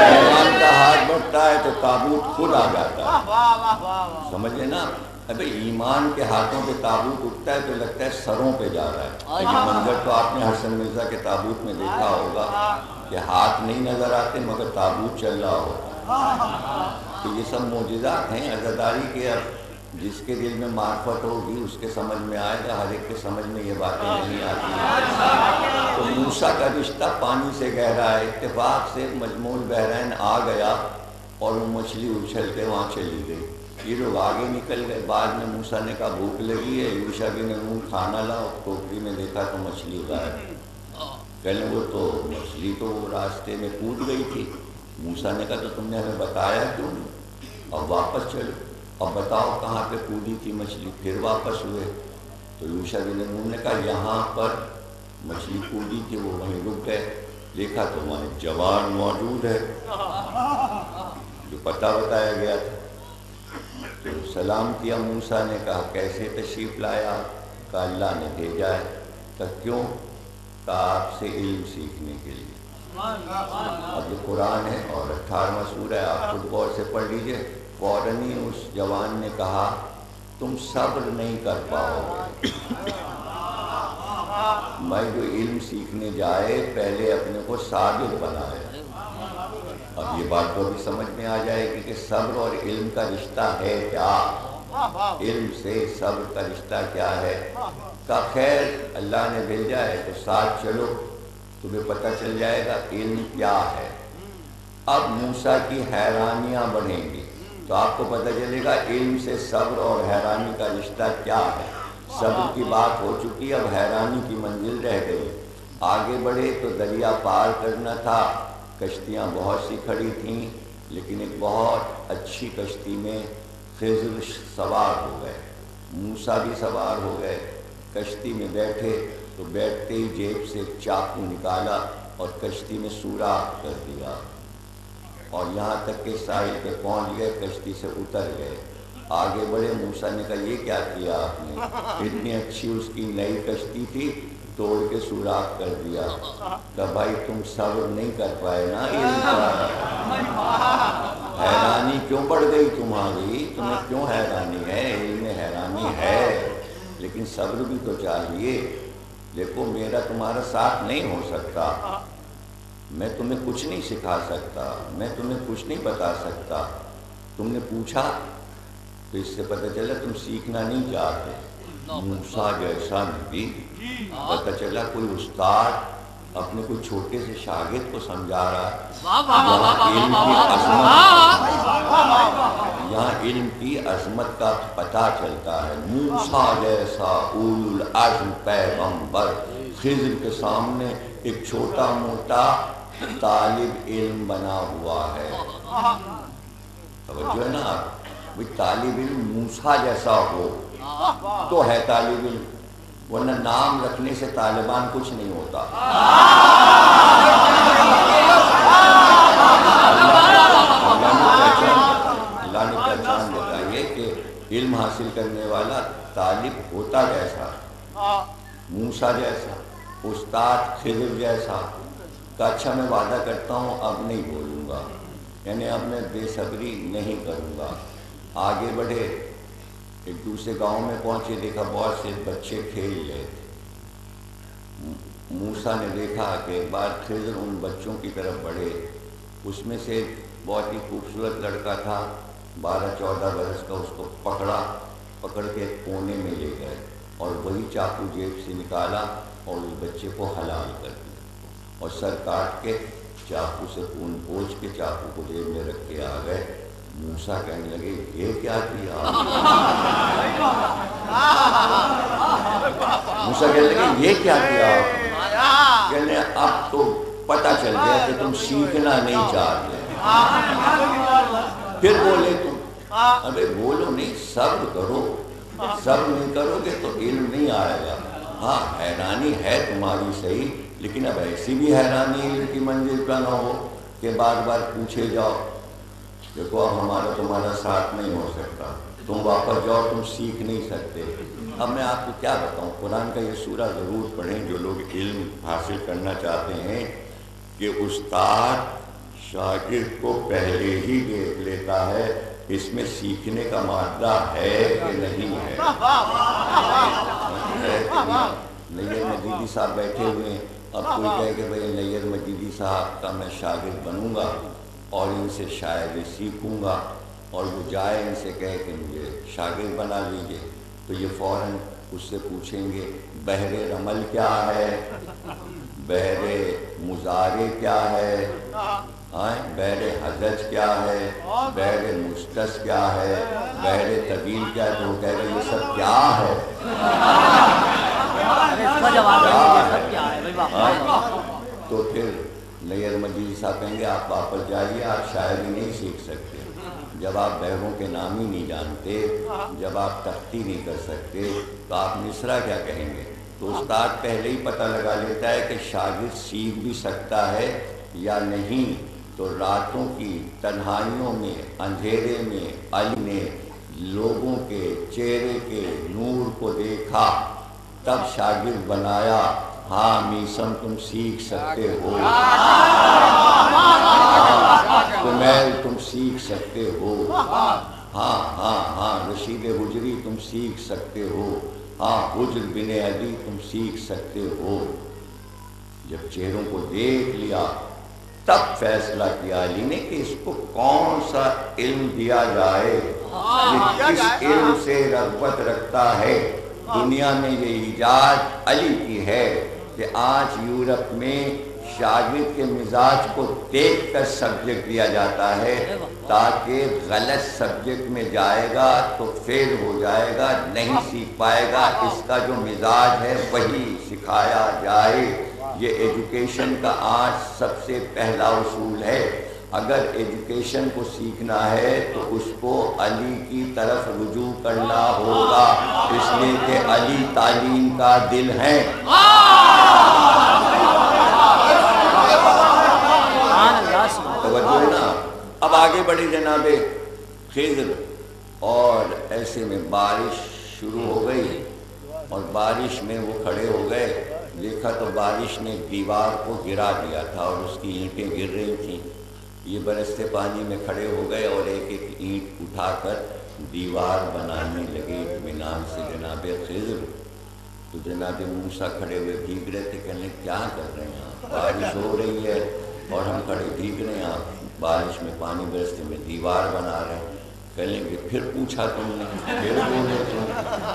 ایمان کا ہاتھ بڑھتا ہے تو تابوت خود آ جاتا ہے، سمجھے نا؟ ابھی ایمان کے ہاتھوں پہ تابوت اٹھتا ہے تو لگتا ہے سروں پہ جا رہا ہے۔ یہ منظر تو آپ نے حسن مرزا کے تابوت میں دیکھا ہوگا کہ ہاتھ نہیں نظر آتے مگر تابوت چل رہا ہوتا۔ تو یہ سب معجزات ہیں عزاداری کے۔ اب جس کے دل میں معرفت ہوگی اس کے سمجھ میں آئے گا، ہر ایک کے سمجھ میں یہ باتیں نہیں آتی ہیں۔ تو موسیٰ کا رشتہ پانی سے گہرا ہے۔ اتفاق سے مجموع البحرین آ گیا اور وہ مچھلی اچھل کے وہاں چلی گئی۔ یہ لوگ آگے نکل گئے۔ بعد میں موسیٰ نے کہا بھوک لگی ہے، یوشع بن نون کھانا لا، اور ٹوکری میں دیکھا تو مچھلی غائب۔ کہنے وہ تو مچھلی تو راستے میں کود گئی تھی۔ موسیٰ نے کہا تو تم نے ہمیں بتایا کیوں نہیں؟ اب واپس چلو، اب بتاؤ کہاں پہ کودی تھی مچھلی۔ پھر واپس ہوئے تو یوشع بن نون نے کہا یہاں پر مچھلی کودی تھی، وہ وہیں رک گئے۔ دیکھا تو وہاں جوان موجود ہے جو پتہ بتایا گیا تھا۔ تو سلام کیا موسیٰ نے، کہا کیسے تشریف لایا؟ کہا اللہ نے بھیجا ہے۔ کہا کیوں؟ کہا آپ سے علم سیکھنے کے لیے۔ اب یہ قرآن ہے اور 18واں سورہ ہے، آپ خود غور سے پڑھ لیجئے۔ فوراً ہی اس جوان نے کہا تم صبر نہیں کر پاؤ گے۔ میں جو علم سیکھنے جائے پہلے اپنے کو صابر بنائے۔ اب یہ بات تو بھی سمجھ میں آ جائے گی کہ صبر اور علم کا رشتہ ہے کیا، علم سے صبر کا رشتہ کیا ہے۔ کہ خیر اللہ نے بھیجا ہے تو ساتھ چلو، تمہیں پتہ چل جائے گا علم کیا ہے۔ اب موسیٰ کی حیرانیاں بڑھیں گی تو آپ کو پتہ چلے گا علم سے صبر اور حیرانی کا رشتہ کیا ہے۔ صبر کی بات ہو چکی، اب حیرانی کی منزل رہ گئی۔ آگے بڑھے تو دریا پار کرنا تھا، کشتیاں بہت سی کھڑی تھیں، لیکن ایک بہت اچھی کشتی میں خضر سوار ہو گئے، موسیٰ بھی سوار ہو گئے۔ کشتی میں بیٹھے تو بیٹھتے ہی جیب سے چاقو نکالا اور کشتی میں سوراخ کر دیا، اور یہاں تک کہ ساحل پہ پہنچ گئے، کشتی سے اتر گئے۔ آگے بڑھے، موسیٰ نے کہا یہ کیا کیا آپ نے؟ اتنی اچھی اس کی نئی کشتی تھی، توڑ کے سوراخ کر دیا۔ کہ بھائی تم صبر نہیں کر پائے نا علم کا، حیرانی کیوں بڑھ گئی تمہاری؟ تمہیں کیوں حیرانی ہے؟ علم میں حیرانی لیکن صبر بھی تو چاہیے. دیکھو میرا تمہارا ساتھ نہیں ہو سکتا، میں تمہیں کچھ نہیں سکھا سکتا، میں تمہیں کچھ نہیں بتا سکتا. تم نے پوچھا تو اس سے پتہ چلا تم سیکھنا نہیں چاہتے. موسیٰ جیسا نبی، پتہ چلا کوئی استاد اپنے کوئی چھوٹے سے شاگرد کو سمجھا رہا ہے. یہاں علم کی عظمت کا پتہ چلتا ہے. موسیٰ جیسا اولو العزم پیغمبر خضر کے سامنے ایک چھوٹا موٹا طالب علم بنا ہوا ہے. توجہ ہے نا، طالب علم موسیٰ جیسا ہو تو ہے طالب علم، ورنہ نام رکھنے سے طالبان کچھ نہیں ہوتا. اللہ نے پہچان بتائی ہے کہ علم حاصل کرنے والا طالب ہوتا جیسا، موسیٰ جیسا، استاد خضر جیسا. کہ اچھا میں وعدہ کرتا ہوں اب نہیں بولوں گا، یعنی اب میں بے صبری نہیں کروں گا. آگے بڑھے، ایک دوسرے گاؤں میں پہنچے، دیکھا بہت سے بچے کھیل رہے تھے. موسیٰ نے دیکھا کہ ایک بار خضر ان بچوں کی طرف بڑھے. اس میں سے بہت ہی خوبصورت لڑکا تھا، 12-14 برس کا. اس کو پکڑ کے ایک کونے میں لے گئے اور وہی چاقو جیب سے نکالا اور اس بچے کو حلال کر دیا اور سر کاٹ کے چاقو سے خون پوچھ کے چاقو کو جیب میں رکھ کے آ گئے. موسیٰ کہنے لگے یہ کیا کیا؟ موسیٰ کہنے لگے یہ کیا کیا؟ کہنے اب تو پتہ چل گیا کہ تم سیکھنا نہیں چاہتے. پھر بولے تم، ابے بولو نہیں، صبر کرو. صبر نہیں کرو گے تو علم نہیں آئے گا. ہاں حیرانی ہے تمہاری صحیح، لیکن اب ایسی بھی حیرانی علم کی منزل کا نہ ہو کہ بار بار پوچھے جاؤ. دیکھو اب ہمارا تمہارا ساتھ نہیں ہو سکتا، تم واپس جاؤ، تم سیکھ نہیں سکتے. اب میں آپ کو کیا بتاؤں، قرآن کا یہ سورہ ضرور پڑھیں جو لوگ علم حاصل کرنا چاہتے ہیں، کہ استاد شاگرد کو پہلے ہی دیکھ لیتا ہے اس میں سیکھنے کا مادہ ہے کہ نہیں ہے. نیر مجیدی صاحب بیٹھے ہوئے ہیں، اب کوئی کہے کہ بھائی نیر مجیدی صاحب کا میں شاگرد بنوں گا اور ان سے شاعری سیکھوں گا، اور وہ جائے ان سے کہے کہ مجھے شاگرد بنا لیجئے، تو یہ فوراً اس سے پوچھیں گے بحر رمل کیا ہے، بحر مزارع کیا ہے، بحر حجج کیا ہے، بحر مشتس کیا ہے، بحر طویل کیا ہے. تو وہ کہہ رہے یہ سب کیا ہے. تو پھر نیر مجیدی صاحب کہیں گے آپ واپس جائیے، آپ شاعری نہیں سیکھ سکتے. جب آپ بحروں کے نام ہی نہیں جانتے، جب آپ تختی نہیں کر سکتے تو آپ مصرع کیا کہیں گے. تو استاد پہلے ہی پتہ لگا لیتا ہے کہ شاگرد سیکھ بھی سکتا ہے یا نہیں. تو راتوں کی تنہائیوں میں، اندھیرے میں علی نے لوگوں کے چہرے کے نور کو دیکھا، تب شاگرد بنایا. ہاں میسم تم سیکھ سکتے ہو، کمیل تم سیکھ سکتے ہو، ہاں رشید حجری تم سیکھ سکتے ہو، ہاں حجر بن عدی تم سیکھ سکتے ہو. جب چہروں کو دیکھ لیا تب فیصلہ کیا علی نے کہ اس کو کون سا علم دیا جائے، یہ کس علم سے رغبت رکھتا ہے. دنیا میں یہ ایجاد علی کی ہے کہ آج یورپ میں شاگرد کے مزاج کو دیکھ کر سبجیکٹ دیا جاتا ہے، تاکہ غلط سبجیکٹ میں جائے گا تو فیل ہو جائے گا، نہیں سیکھ پائے گا. اس کا جو مزاج ہے وہی سکھایا جائے. یہ ایجوکیشن کا آج سب سے پہلا اصول ہے. اگر ایجوکیشن کو سیکھنا ہے تو اس کو علی کی طرف رجوع کرنا ہوگا، اس لیے کہ علی تعلیم کا دل ہے. توجہ ہے نا. اب آگے بڑھی جناب خضر، اور ایسے میں بارش شروع ہو گئی اور بارش میں وہ کھڑے ہو گئے. دیکھا تو بارش نے دیوار کو گرا دیا تھا اور اس کی اینٹیں گر رہی تھیں. یہ برستے پانی میں کھڑے ہو گئے اور ایک ایک اینٹ اٹھا کر دیوار بنانے لگے اطمینان سے جناب خضر، تو جناب موسیٰ کھڑے ہوئے بھیگ رہے تھے، کہنے کیا کر رہے ہیں آپ؟ بارش ہو رہی ہے اور ہم کھڑے بھیگ رہے ہیں، آپ بارش میں پانی برستے میں دیوار بنا رہے ہیں۔ کہنے کہ پھر پوچھا تم نے، پھر بولے تم،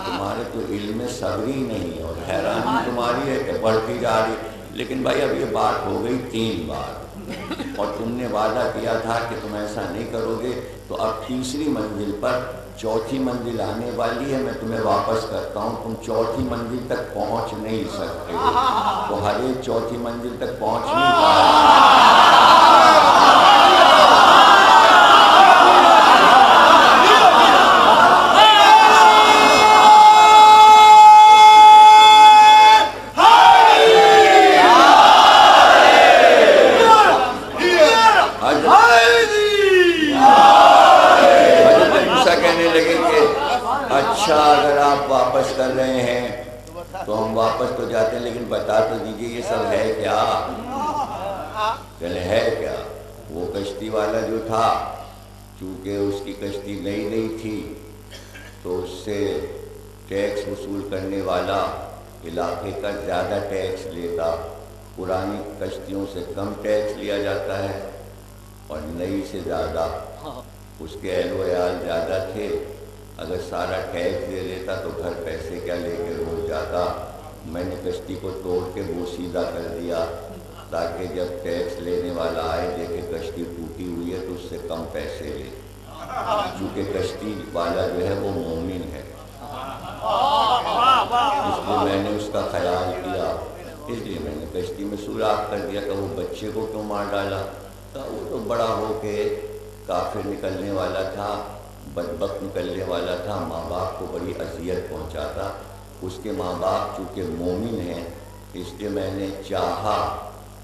تمہارے تو علم صبری نہیں، اور حیرانی تمہاری ہے کہ بڑھتی جا رہی۔ لیکن بھائی اب یہ بات ہو گئی 3 بار، اور تم نے وعدہ کیا تھا کہ تم ایسا نہیں کرو گے، تو اب تیسری منزل پر 4تھی منزل آنے والی ہے، میں تمہیں واپس کرتا ہوں، تم 4تھی منزل تک پہنچ نہیں سکتے ہو۔ تو ہر ایک 4تھی منزل تک پہنچ نہیں پایا۔ اچھا اگر آپ واپس کر رہے ہیں تو ہم واپس تو جاتے ہیں، لیکن بتا تو دیجئے یہ سب ہے کیا؟ چلے ہے کیا؟ وہ کشتی والا جو تھا، چونکہ اس کی کشتی نئی نئی تھی تو اس سے ٹیکس وصول کرنے والا علاقے کا زیادہ ٹیکس لیتا۔ پرانی کشتیوں سے کم ٹیکس لیا جاتا ہے اور نئی سے زیادہ۔ اس کے اہل و عیال زیادہ تھے، اگر سارا ٹیکس دے دیتا تو گھر پیسے کیا لے کے روز جاتا۔ میں نے کشتی کو توڑ کے بوسیدہ کر دیا تاکہ جب ٹیکس لینے والا آئے دیکھے کشتی ٹوٹی ہوئی ہے تو اس سے کم پیسے لے، کیونکہ کشتی والا جو ہے وہ مومن ہے۔ اس لیے میں نے اس کا خیال کیا، اس لیے میں نے کشتی میں سوراخ کر دیا کہ وہ بچے کو کیوں مار ڈالا؟ وہ تو بڑا ہو کے کافر نکلنے والا تھا، بدبخت نکلنے والا تھا، ماں باپ کو بڑی اذیت پہنچاتا۔ اس کے ماں باپ چونکہ مومن ہیں، اس لیے میں نے چاہا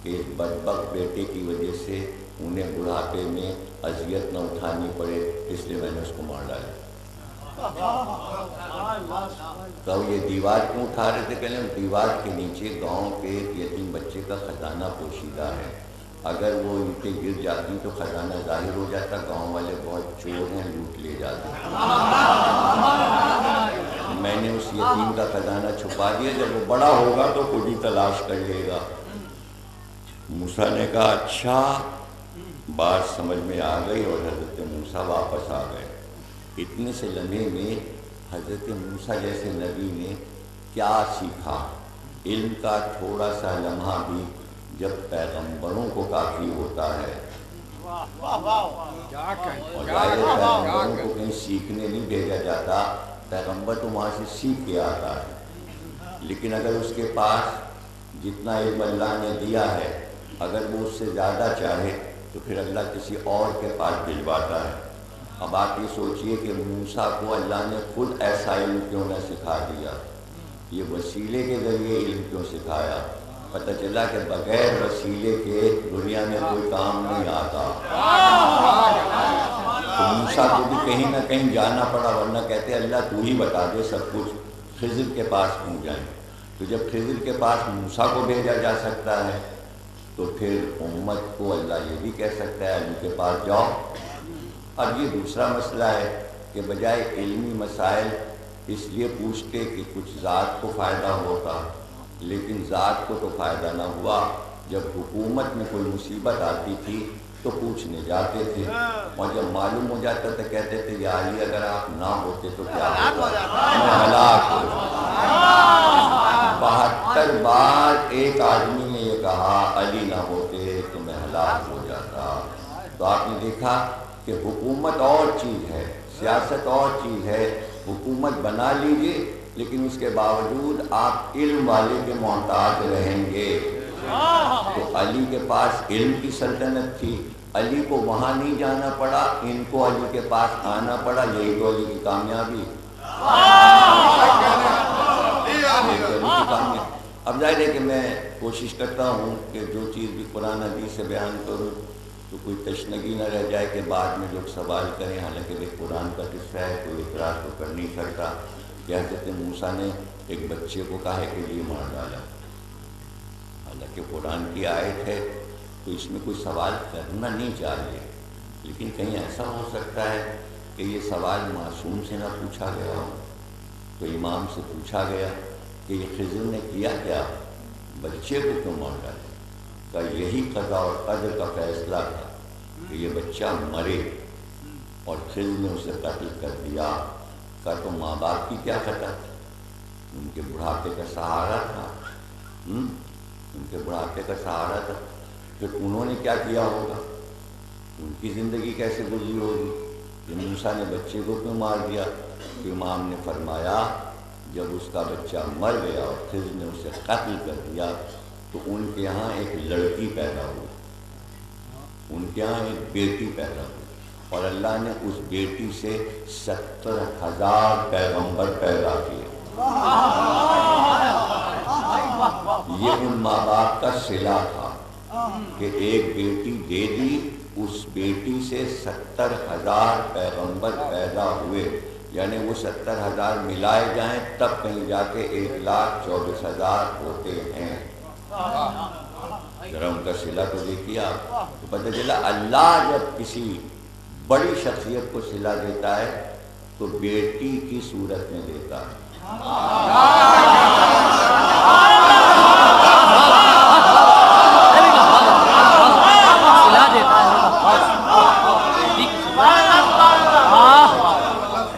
کہ اس بدبخت بیٹے کی وجہ سے انہیں بڑھاپے میں اذیت نہ اٹھانی پڑے، اس لیے میں نے اس کو مار ڈالا۔ تو یہ دیوار کیوں اٹھا رہے تھے؟ کہنے دیوار کے نیچے گاؤں کے ایک یتیم بچے کا خزانہ پوشیدہ ہے، اگر وہ اینٹیں گر جاتی تو خزانہ ظاہر ہو جاتا، گاؤں والے بہت چور ہیں، لوٹ لے جاتے۔ میں نے اس یتیم کا خزانہ چھپا دیا، جب وہ بڑا ہوگا تو خود ہی تلاش کر لے گا۔ موسیٰ نے کہا اچھا، بات سمجھ میں آ گئی، اور حضرت موسیٰ واپس آ گئے۔ اتنے سے لمحے میں حضرت موسیٰ جیسے نبی نے کیا سیکھا؟ علم کا تھوڑا سا لمحہ بھی جب پیغمبروں کو کافی ہوتا ہے، اور پیغمبروں کو کہیں سیکھنے نہیں بھیجا جاتا، پیغمبر تو وہاں سے سیکھ کے آتا ہے، لیکن اگر اس کے پاس جتنا علم اللہ نے دیا ہے اگر وہ اس سے زیادہ چاہے تو پھر اللہ کسی اور کے پاس بھجواتا ہے۔ اب آپ یہ سوچئے کہ موسیٰ کو اللہ نے خود ایسا علم کیوں نہ سکھا دیا، یہ وسیلے کے ذریعے علم کیوں سکھایا؟ پتہ چلا کہ بغیر وسیلے کے دنیا میں کوئی کام نہیں آتا۔ تو موسیٰ کو بھی کہیں نہ کہیں جانا پڑا، ورنہ کہتے اللہ تو ہی بتا دے سب کچھ، خضر کے پاس کیوں جائیں؟ تو جب خضر کے پاس موسیٰ کو بھیجا جا سکتا ہے تو پھر امت کو اللہ یہ بھی کہہ سکتا ہے علی کے پاس جاؤ۔ اب یہ دوسرا مسئلہ ہے کہ بجائے علمی مسائل اس لیے پوچھتے کہ کچھ ذات کو فائدہ ہوتا، لیکن ذات کو تو فائدہ نہ ہوا۔ جب حکومت میں کوئی مصیبت آتی تھی تو پوچھنے جاتے تھے، اور جب معلوم ہو جاتا تو کہتے تھے یا علی اگر آپ نہ ہوتے تو کیا ہوتا؟ میں ہلاک ہو جاتا۔ 72 بار ایک آدمی نے یہ کہا علی نہ ہوتے تو میں ہلاک ہو جاتا۔ تو آپ نے دیکھا کہ حکومت اور چیز ہے، سیاست اور چیز ہے۔ حکومت بنا لیجئے لیکن اس کے باوجود آپ علم والے کے محتاج رہیں گے۔ تو علی کے پاس علم کی سلطنت تھی، علی کو وہاں نہیں جانا پڑا، ان کو علی کے پاس آنا پڑا، یہی تو علی کی کامیابی۔ اب ظاہر ہے کہ میں کوشش کرتا ہوں کہ جو چیز بھی قرآن حدیث سے بیان کروں تو کوئی تشنگی نہ رہ جائے کہ بعد میں لوگ سوال کریں، حالانکہ وہ قرآن کا قصہ ہے، کوئی اعتراض تو کر نہیں سکتا کہ حضرت موسیٰ نے ایک بچے کو کہا کہ یہ مار ڈالا، حالانکہ قرآن کی آیت ہے تو اس میں کوئی سوال کرنا نہیں چاہیے، لیکن کہیں ایسا ہو سکتا ہے کہ یہ سوال معصوم سے نہ پوچھا گیا ہو؟ تو امام سے پوچھا گیا کہ یہ خضر نے کیا کیا، بچے کو کیوں مار ڈالا؟ کہ یہی قضا اور قدر کا فیصلہ تھا کہ یہ بچہ مرے، اور خضر نے اسے قتل کر دیا۔ کا تو ماں باپ کی کیا خطا تھی؟ ان کے بڑھاپے کا سہارا تھا، ان کے بڑھاپے کا سہارا تھا۔ پھر انہوں نے کیا کیا ہوگا؟ ان کی زندگی کیسے گزری ہوگی کہ موسیٰ نے بچے کو کیوں مار دیا؟ تو امام نے فرمایا جب اس کا بچہ مر گیا اور خضر نے اسے قتل کر دیا تو ان کے یہاں ایک لڑکی پیدا ہوئی، ان کے یہاں ایک بیٹی پیدا ہوئی، اور اللہ نے اس بیٹی سے 70,000 پیغمبر پیدا کیے۔ یہ ان ماں باپ کا صلہ تھا کہ ایک بیٹی دے دی، اس بیٹی سے 70,000 پیغمبر پیدا ہوئے، یعنی وہ 70,000 ملائے جائیں تب کہیں جا کے 1,24,000 ہوتے ہیں۔ ذرا ان کا صلہ تو دیکھیے آپ، تو پتہ چلا اللہ جب کسی بڑی شخصیت کو صلہ دیتا ہے تو بیٹی کی صورت میں دیتا ہے۔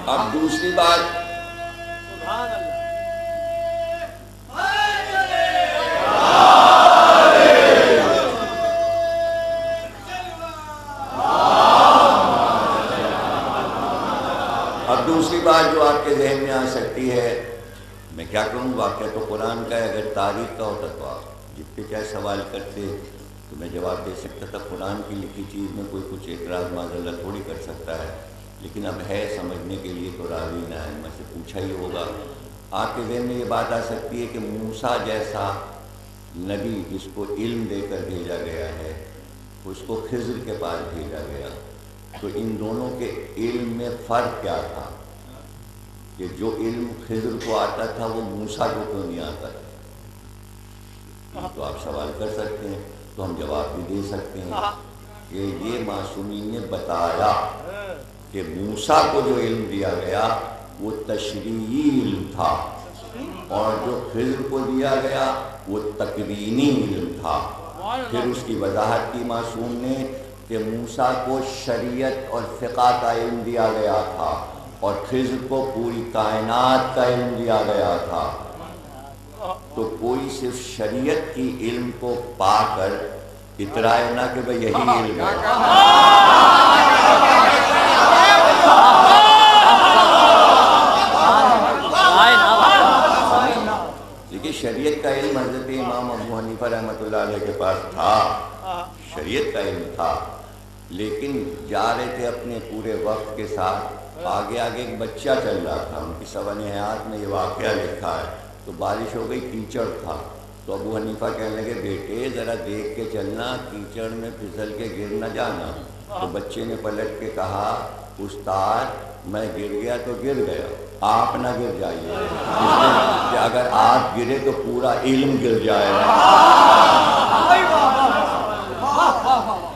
اب دوسری بات، جو آپ کے ذہن میں آ سکتی ہے، میں کیا کروں، واقعہ تو قرآن کا ہے، اگر تاریخ کا ہوتا تو آپ جتنے چاہے سوال کرتے تو میں جواب دے سکتا تھا۔ قرآن کی لکھی چیز میں کوئی کچھ اعتراض معذلہ تھوڑی کر سکتا ہے، لیکن اب ہے سمجھنے کے لیے تو راوی نہ ہے، میں سے پوچھا ہی ہوگا۔ آپ کے ذہن میں یہ بات آ سکتی ہے کہ موسیٰ جیسا نبی جس کو علم دے کر بھیجا گیا ہے، اس کو خضر کے پاس بھیجا گیا، تو ان دونوں کے علم میں فرق کیا تھا کہ جو علم خضر کو آتا تھا وہ موسیٰ کو کیوں نہیں آتا تھا؟ تو آپ سوال کر سکتے ہیں، تو ہم جواب بھی دے سکتے ہیں کہ یہ معصومین نے بتایا کہ موسیٰ کو جو علم دیا گیا وہ تشریعی علم تھا، اور جو خضر کو دیا گیا وہ تکوینی علم تھا۔ پھر اس کی وضاحت کی معصوم نے کہ موسیٰ کو شریعت اور فقہ کا علم دیا گیا تھا، اور خضر کو پوری کائنات کا علم دیا گیا تھا۔ تو کوئی صرف شریعت کی علم کو پا کر اترائے نہ کہ بھئی یہی علم ہے۔ دیکھیے شریعت کا علم حضرت امام ابو حنیفہ رحمۃ اللہ علیہ کے پاس تھا، شریعت کا علم تھا، لیکن جا رہے تھے اپنے پورے وقت کے ساتھ، آگے آگے ایک بچہ چل رہا تھا، ان کی سوانح حیات میں یہ واقعہ لکھا ہے، تو بارش ہو گئی، کیچڑ تھا، تو ابو حنیفہ کہنے لگے بیٹے ذرا دیکھ کے چلنا، کیچڑ میں پھسل کے گر نہ جانا۔ تو بچے نے پلٹ کے کہا استاد میں گر گیا تو گر گیا، آپ نہ گر جائیے، اس لیے کہ اگر آپ گرے تو پورا علم گر جائے گا۔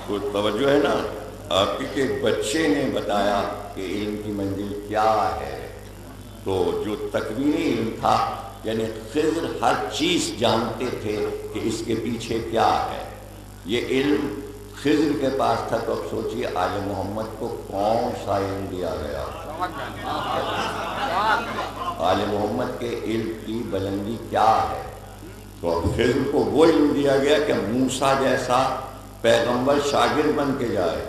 کچھ توجہ ہے نا آپ کی کہ بچے نے بتایا کہ علم کی منزل کیا ہے۔ تو جو تکوینی علم تھا، یعنی خضر ہر چیز جانتے تھے کہ اس کے پیچھے کیا ہے، یہ علم خضر کے پاس تھا، تو اب سوچئے آل محمد کو کون سا علم دیا گیا؟ آل محمد کے علم کی بلندی کیا ہے؟ تو اب خضر کو وہ علم دیا گیا کہ موسیٰ جیسا پیغمبر شاگرد بن کے جائے،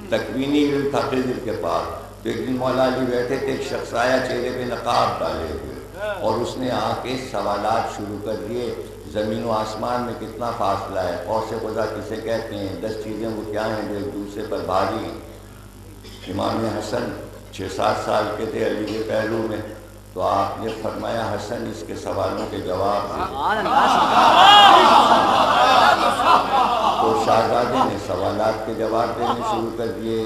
تکوینی علم تھا خضر کے پاس۔ تو ایک دن مولا علی بیٹھے تھے، ایک شخص آیا چہرے پہ نقاب ڈالے ہوئے، اور اس نے آ کے سوالات شروع کر دیے، زمین و آسمان میں کتنا فاصلہ ہے، قوس قزح کسے کہتے ہیں، 10 چیزیں وہ کیا ہیں جو ایک دوسرے پر بھاری ہیں۔ امام حسن 6-7 سال کے تھے علی کے پہلو میں، تو آپ نے فرمایا حسن اس کے سوالوں کے جواب دے۔ تو شہزادے نے سوالات کے جواب دینے شروع کر دیے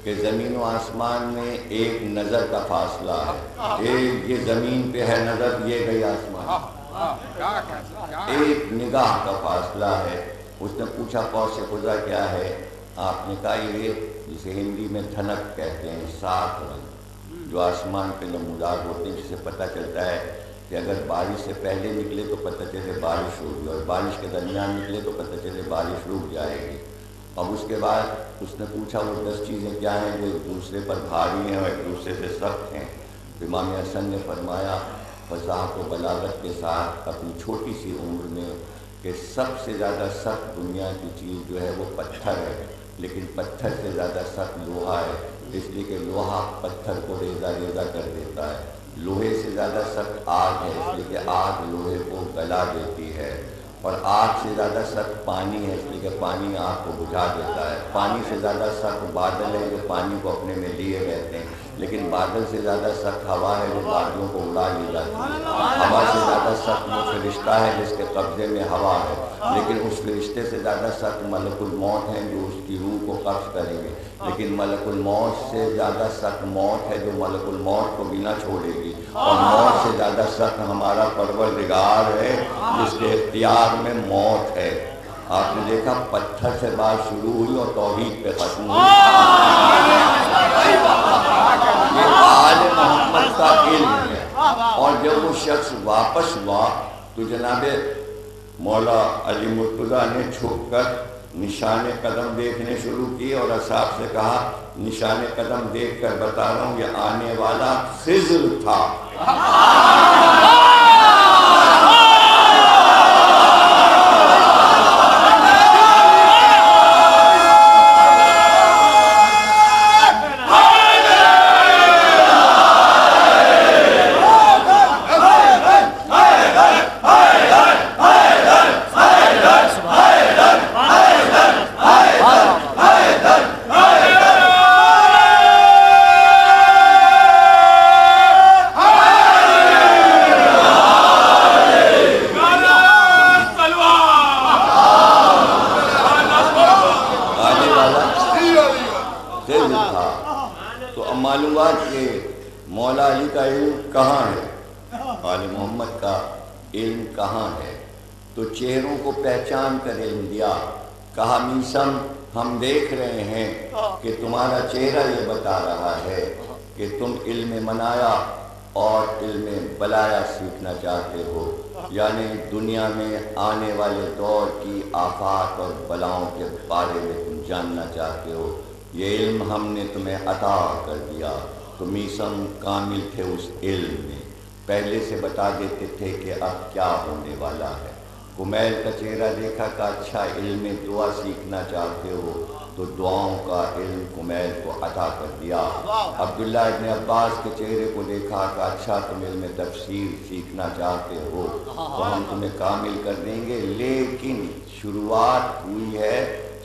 کہ زمین و آسمان میں ایک نظر کا فاصلہ ہے، ایک یہ زمین پہ ہے نظر، یہ گئی آسمان، ایک نگاہ کا فاصلہ ہے۔ اس نے پوچھا قوس قزح کیا ہے؟ آپ نے کہا یہ جسے ہندی میں دھنک کہتے ہیں، 7 رنگ جو آسمان پہ نمودار ہوتے ہیں، جسے پتہ چلتا ہے کہ اگر بارش سے پہلے نکلے تو پتہ چلے بارش ہوگی، اور بارش کے درمیان نکلے تو پتہ چلے بارش رک جائے گی۔ اب اس کے بعد اس نے پوچھا وہ 10 چیزیں کیا ہیں جو ایک دوسرے پر بھاری ہیں اور ایک دوسرے سے سخت ہیں؟ امام حسن نے فرمایا فصاحت و بلاغت کے ساتھ اپنی چھوٹی سی عمر میں کہ سب سے زیادہ سخت دنیا کی چیز جو ہے وہ پتھر ہے، لیکن پتھر سے زیادہ سخت لوہا ہے، اس لیے کہ لوہا پتھر کو ریزہ ریزہ کر دیتا ہے۔ لوہے سے زیادہ سخت آگ ہے، اس لیے کہ آگ لوہے کو گلا دیتی ہے، اور آگ سے زیادہ سخت پانی ہے، اس لیے کہ پانی آگ کو بجھا دیتا ہے۔ پانی سے زیادہ سخت بادل ہے جو پانی کو اپنے میں لیے رہتے ہیں، لیکن بادل سے زیادہ سخت ہوا ہے جو بادلوں کو اڑا لی جاتی ہے۔ ہوا سے زیادہ سخت وہ فرشتہ ہے جس کے قبضے میں ہوا ہے، لیکن اس فرشتے سے زیادہ سخت ملک الموت ہیں جو اس کی روح کو قبض کریں گے، لیکن ملک الموت سے زیادہ سخت موت ہے جو ملک الموت کو بھی نہ چھوڑے گی، اور موت سے زیادہ سخت ہمارا پروردگار ہے جس کے اختیار میں موت ہے۔ آپ نے دیکھا پتھر سے بات شروع ہوئی اور توحید پہ ختم ہوئی۔ یہ آل محمد کا علم ہے۔ اور جب وہ شخص واپس ہوا تو جناب مولا علی مرتضیٰ نے چھپ کر نشان قدم دیکھنے شروع کیے اور اصحاب سے کہا نشان قدم دیکھ کر بتا رہا ہوں یہ آنے والا خضر تھا۔ چہروں کو پہچان کر علم دیا، کہا میسم ہم دیکھ رہے ہیں کہ تمہارا چہرہ یہ بتا رہا ہے کہ تم علم منایا اور علم بلایا سیکھنا چاہتے ہو، یعنی دنیا میں آنے والے دور کی آفات اور بلاؤں کے بارے میں تم جاننا چاہتے ہو، یہ علم ہم نے تمہیں عطا کر دیا۔ تو میسم کامل تھے اس علم میں، پہلے سے بتا دیتے تھے کہ اب کیا ہونے والا ہے۔ کمیل کا چہرہ دیکھا کہ اچھا علم دعا سیکھنا چاہتے ہو تو دعاؤں کا علم کمیل کو عطا کر دیا۔ عبداللہ ابن عباس کے چہرے کو دیکھا کہ اچھا تم علم تفسیر سیکھنا چاہتے ہو تو ہم تمہیں کامل کر دیں گے، لیکن شروعات ہوئی ہے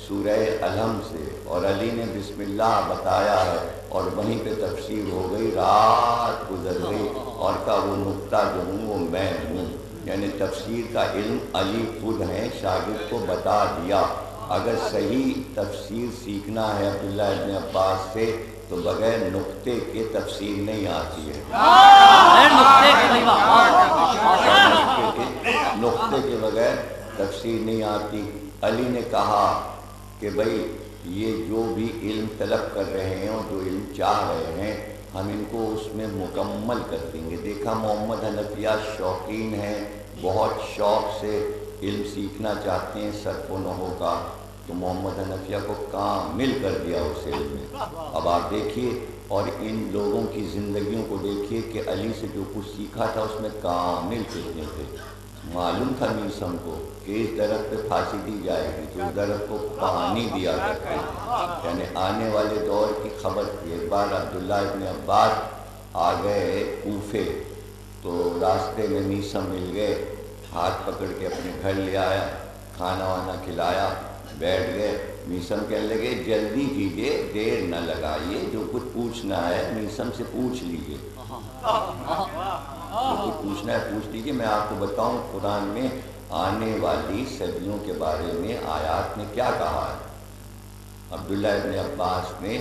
سورہ الحم سے اور علی نے بسم اللہ بتایا ہے اور وہیں پہ تفسیر ہو گئی، رات گزر گئی اور کا وہ نقطہ جو ہوں وہ میں ہوں، یعنی تفسیر کا علم علی خود ہیں، شاگرد کو بتا دیا۔ اگر صحیح تفسیر سیکھنا ہے عبداللہ ابن عباس سے تو بغیر نقطے کے تفسیر نہیں آتی ہے، نقطے کے بغیر تفسیر نہیں آتی۔ علی نے کہا کہ بھئی یہ جو بھی علم طلب کر رہے ہیں اور جو علم چاہ رہے ہیں ہم ان کو اس میں مکمل کر دیں گے۔ دیکھا محمد حنفیہ شوقین ہیں، بہت شوق سے علم سیکھنا چاہتے ہیں صرف و نحو کا، تو محمد حنفیہ کو کامل کر دیا اس علم میں۔ اب آپ دیکھیے اور ان لوگوں کی زندگیوں کو دیکھیے کہ علی سے جو کچھ سیکھا تھا اس میں کامل کتنے تھے۔ معلوم تھا میسم کو کہ اس درخت پہ پھانسی دی جائے گی تو اس درخت کو پانی دیا کرتے تھے، یعنی آنے والے دور کی خبر تھی۔ ایک بار عبداللہ ابن عباس آ گئے کوفے تو راستے میں میسم مل گئے، ہاتھ پکڑ کے اپنے گھر لے آیا، کھانا وانا کھلایا، بیٹھ گئے۔ میسم کہنے لگے جلدی کیجئے، دیر نہ لگائیے، جو کچھ پوچھنا ہے میسم سے پوچھ لیجئے، جو کچھ پوچھنا ہے پوچھ لیجئے۔ میں آپ کو بتاؤں قرآن میں آنے والی صدیوں کے بارے میں آیات نے کیا کہا ہے۔ عبداللہ ابن عباس نے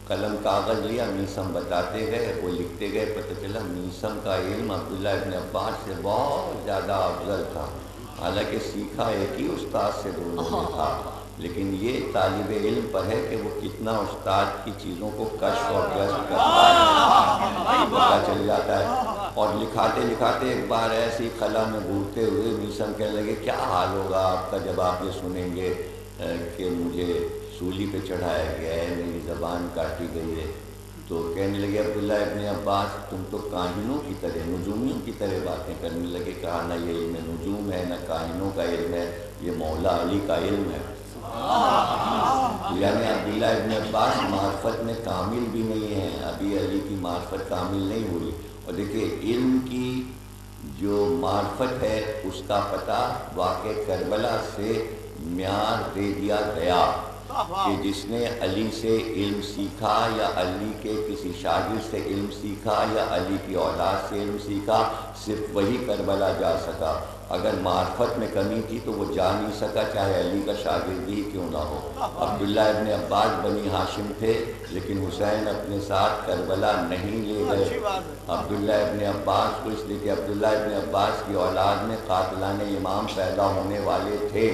قلم کاغذ لیا، میسم بتاتے گئے، وہ لکھتے گئے، پتہ چلا میسم کا علم عبداللہ ابن عباس سے بہت زیادہ افضل تھا، حالانکہ سیکھا ایک ہی استاد سے دونوں نے تھا، لیکن یہ طالب علم پر ہے کہ وہ کتنا استاد کی چیزوں کو کشف اور جذب کرتا ہے، پتہ چل جاتا ہے۔ اور لکھاتے لکھاتے ایک بار ایسی خلا میں گھورتے ہوئے میسم کہنے لگے کیا حال ہوگا آپ کا جب آپ یہ سنیں گے کہ مجھے سولی پہ چڑھایا گیا ہے، میری زبان کاٹی گئی ہے۔ تو کہنے لگے عبداللہ ابن عباس تم تو کاہنوں کی طرح، نجومیوں کی طرح باتیں کرنے لگے۔ کہا نہ یہ علم نجوم ہے، نہ کاہنوں کا علم ہے، یہ مولا علی کا علم ہے۔ یعنی عبداللہ ابن عباس معرفت میں کامل بھی نہیں ہیں، ابھی علی کی معرفت کامل نہیں ہوئی۔ اور دیکھیں علم کی جو معرفت ہے اس کا پتہ واقع کربلا سے معیار دے دیا گیا کہ جس نے علی سے علم سیکھا یا علی کے کسی شاگرد سے علم سیکھا یا علی کی اولاد سے علم سیکھا، صرف وہی کربلا جا سکا۔ اگر معرفت میں کمی تھی تو وہ جا نہیں سکا، چاہے علی کا شاگرد ہی کیوں نہ ہو۔ عبداللہ ابن عباس بنی ہاشم تھے لیکن حسین اپنے ساتھ کربلا نہیں لے گئے۔ عبداللہ ابن عباس کو اس لیے کہ عبداللہ ابن عباس کی اولاد میں قاتلان امام پیدا ہونے والے تھے۔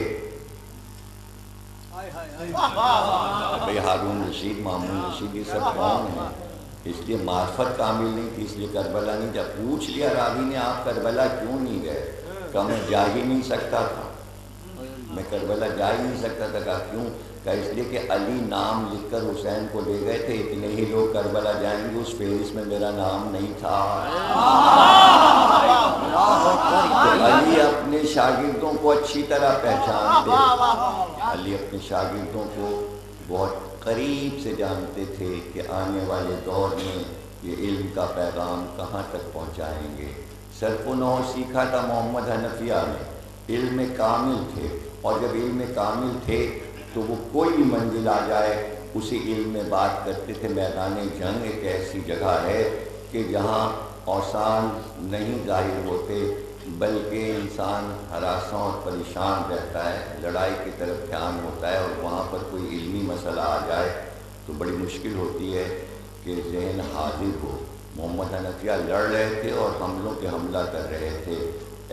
بھائی ہارون رشید، مامون رشید، یہ سب کون ہیں؟ اس لیے معرفت کامل نہیں تھی، اس لیے کربلا نہیں۔ جب پوچھ لیا راوی نے آپ کربلا کیوں نہیں گئے، کہا میں جا ہی نہیں سکتا تھا، میں کربلا جا ہی نہیں سکتا تھا۔ کہا کیوں؟ کہا اس لیے کہ علی نام لکھ کر حسین کو لے گئے تھے، اتنے ہی لوگ کربلا جائیں گے، اس فہرست میں میرا نام نہیں تھا۔ تو علی اپنے شاگردوں کو اچھی طرح پہچانتے، علی اپنے شاگردوں کو بہت قریب سے جانتے تھے کہ آنے والے دور میں یہ علم کا پیغام کہاں تک پہنچائیں گے۔ صرف و نحو سیکھا تھا محمد حنفیہ نے، علم کامل تھے، اور جب علم کامل تھے تو وہ کوئی بھی منزل آ جائے اسی علم میں بات کرتے تھے۔ میدان جنگ ایک ایسی جگہ ہے کہ جہاں اوسان نہیں ظاہر ہوتے بلکہ انسان ہراساں اور پریشان رہتا ہے، لڑائی کی طرف دھیان ہوتا ہے، اور وہاں پر کوئی علمی مسئلہ آ جائے تو بڑی مشکل ہوتی ہے کہ ذہن حاضر ہو۔ محمد حنفیہ لڑ رہے تھے اور حملوں کے حملہ کر رہے تھے،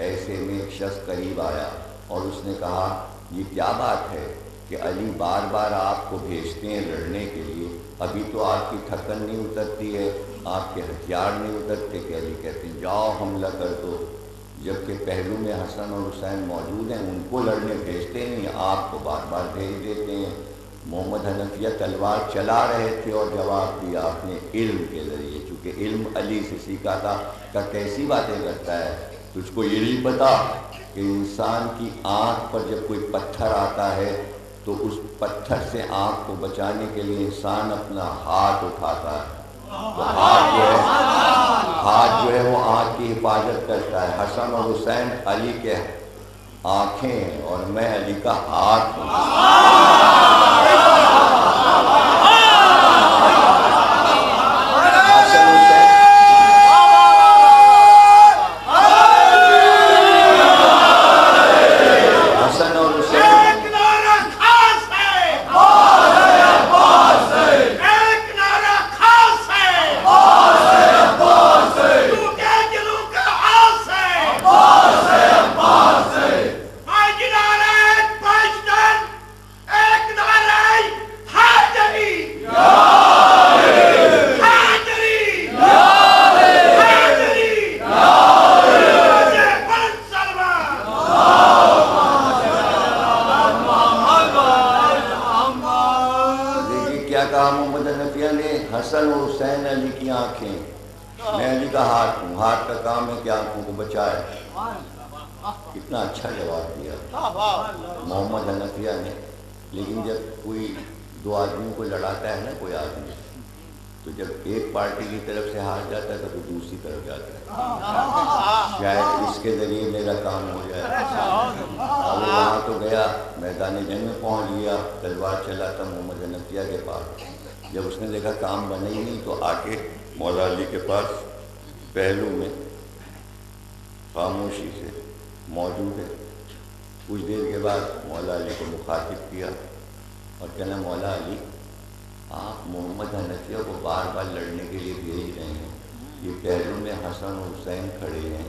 ایسے میں ایک شخص قریب آیا اور اس نے کہا یہ کیا بات ہے کہ علی بار بار آپ کو بھیجتے ہیں لڑنے کے لیے، ابھی تو آپ کی تھکن نہیں اترتی ہے، آپ کے ہتھیار نہیں اترتے، کہ علی کہتے ہیں جاؤ حملہ کر دو، جبکہ پہلو میں حسن اور حسین موجود ہیں، ان کو لڑنے بھیجتے نہیں، آپ کو بار بار بھیج دیتے ہیں۔ محمد حنفیہ تلوار چلا رہے تھے اور جواب دیا اپنے علم کے ذریعے، چونکہ علم علی سے سیکھا تھا۔ کہ کیسی باتیں کرتا ہے، تجھ کو یہ نہیں پتا کہ انسان کی آنکھ پر جب کوئی پتھر آتا ہے تو اس پتھر سے آنکھ کو بچانے کے لیے انسان اپنا ہاتھ اٹھاتا ہے، تو ہاتھ جو ہے وہ آنکھ کی حفاظت کرتا ہے۔ حسن اور حسین علی کے آنکھیں ہیں اور میں علی کا ہاتھ ہوں۔ کتنا اچھا جواب دیا محمد حنفیہ نے۔ لیکن جب کوئی دو آدمیوں کو لڑاتا ہے نا کوئی آدمی، تو جب ایک پارٹی کی طرف سے ہار جاتا ہے تو وہ دوسری طرف جاتا ہے، شاید اس کے ذریعے میرا کام ہو جائے۔ اور وہ وہاں تو گیا، میدان جنگ میں پہنچ گیا، تلوار چلا تھا محمد حنفیہ کے پاس۔ جب اس نے دیکھا کام بنے ہی نہیں تو آ کے مولا علی کے پاس پہلو میں خاموشی سے موجود ہے۔ کچھ دیر کے بعد مولا علی کو مخاطب کیا اور کہنا مولا علی، آپ محمد حنفیہ کو بار بار لڑنے کے لیے بھیج رہے ہیں، یہ پہلو میں حسن اور حسین کھڑے ہیں،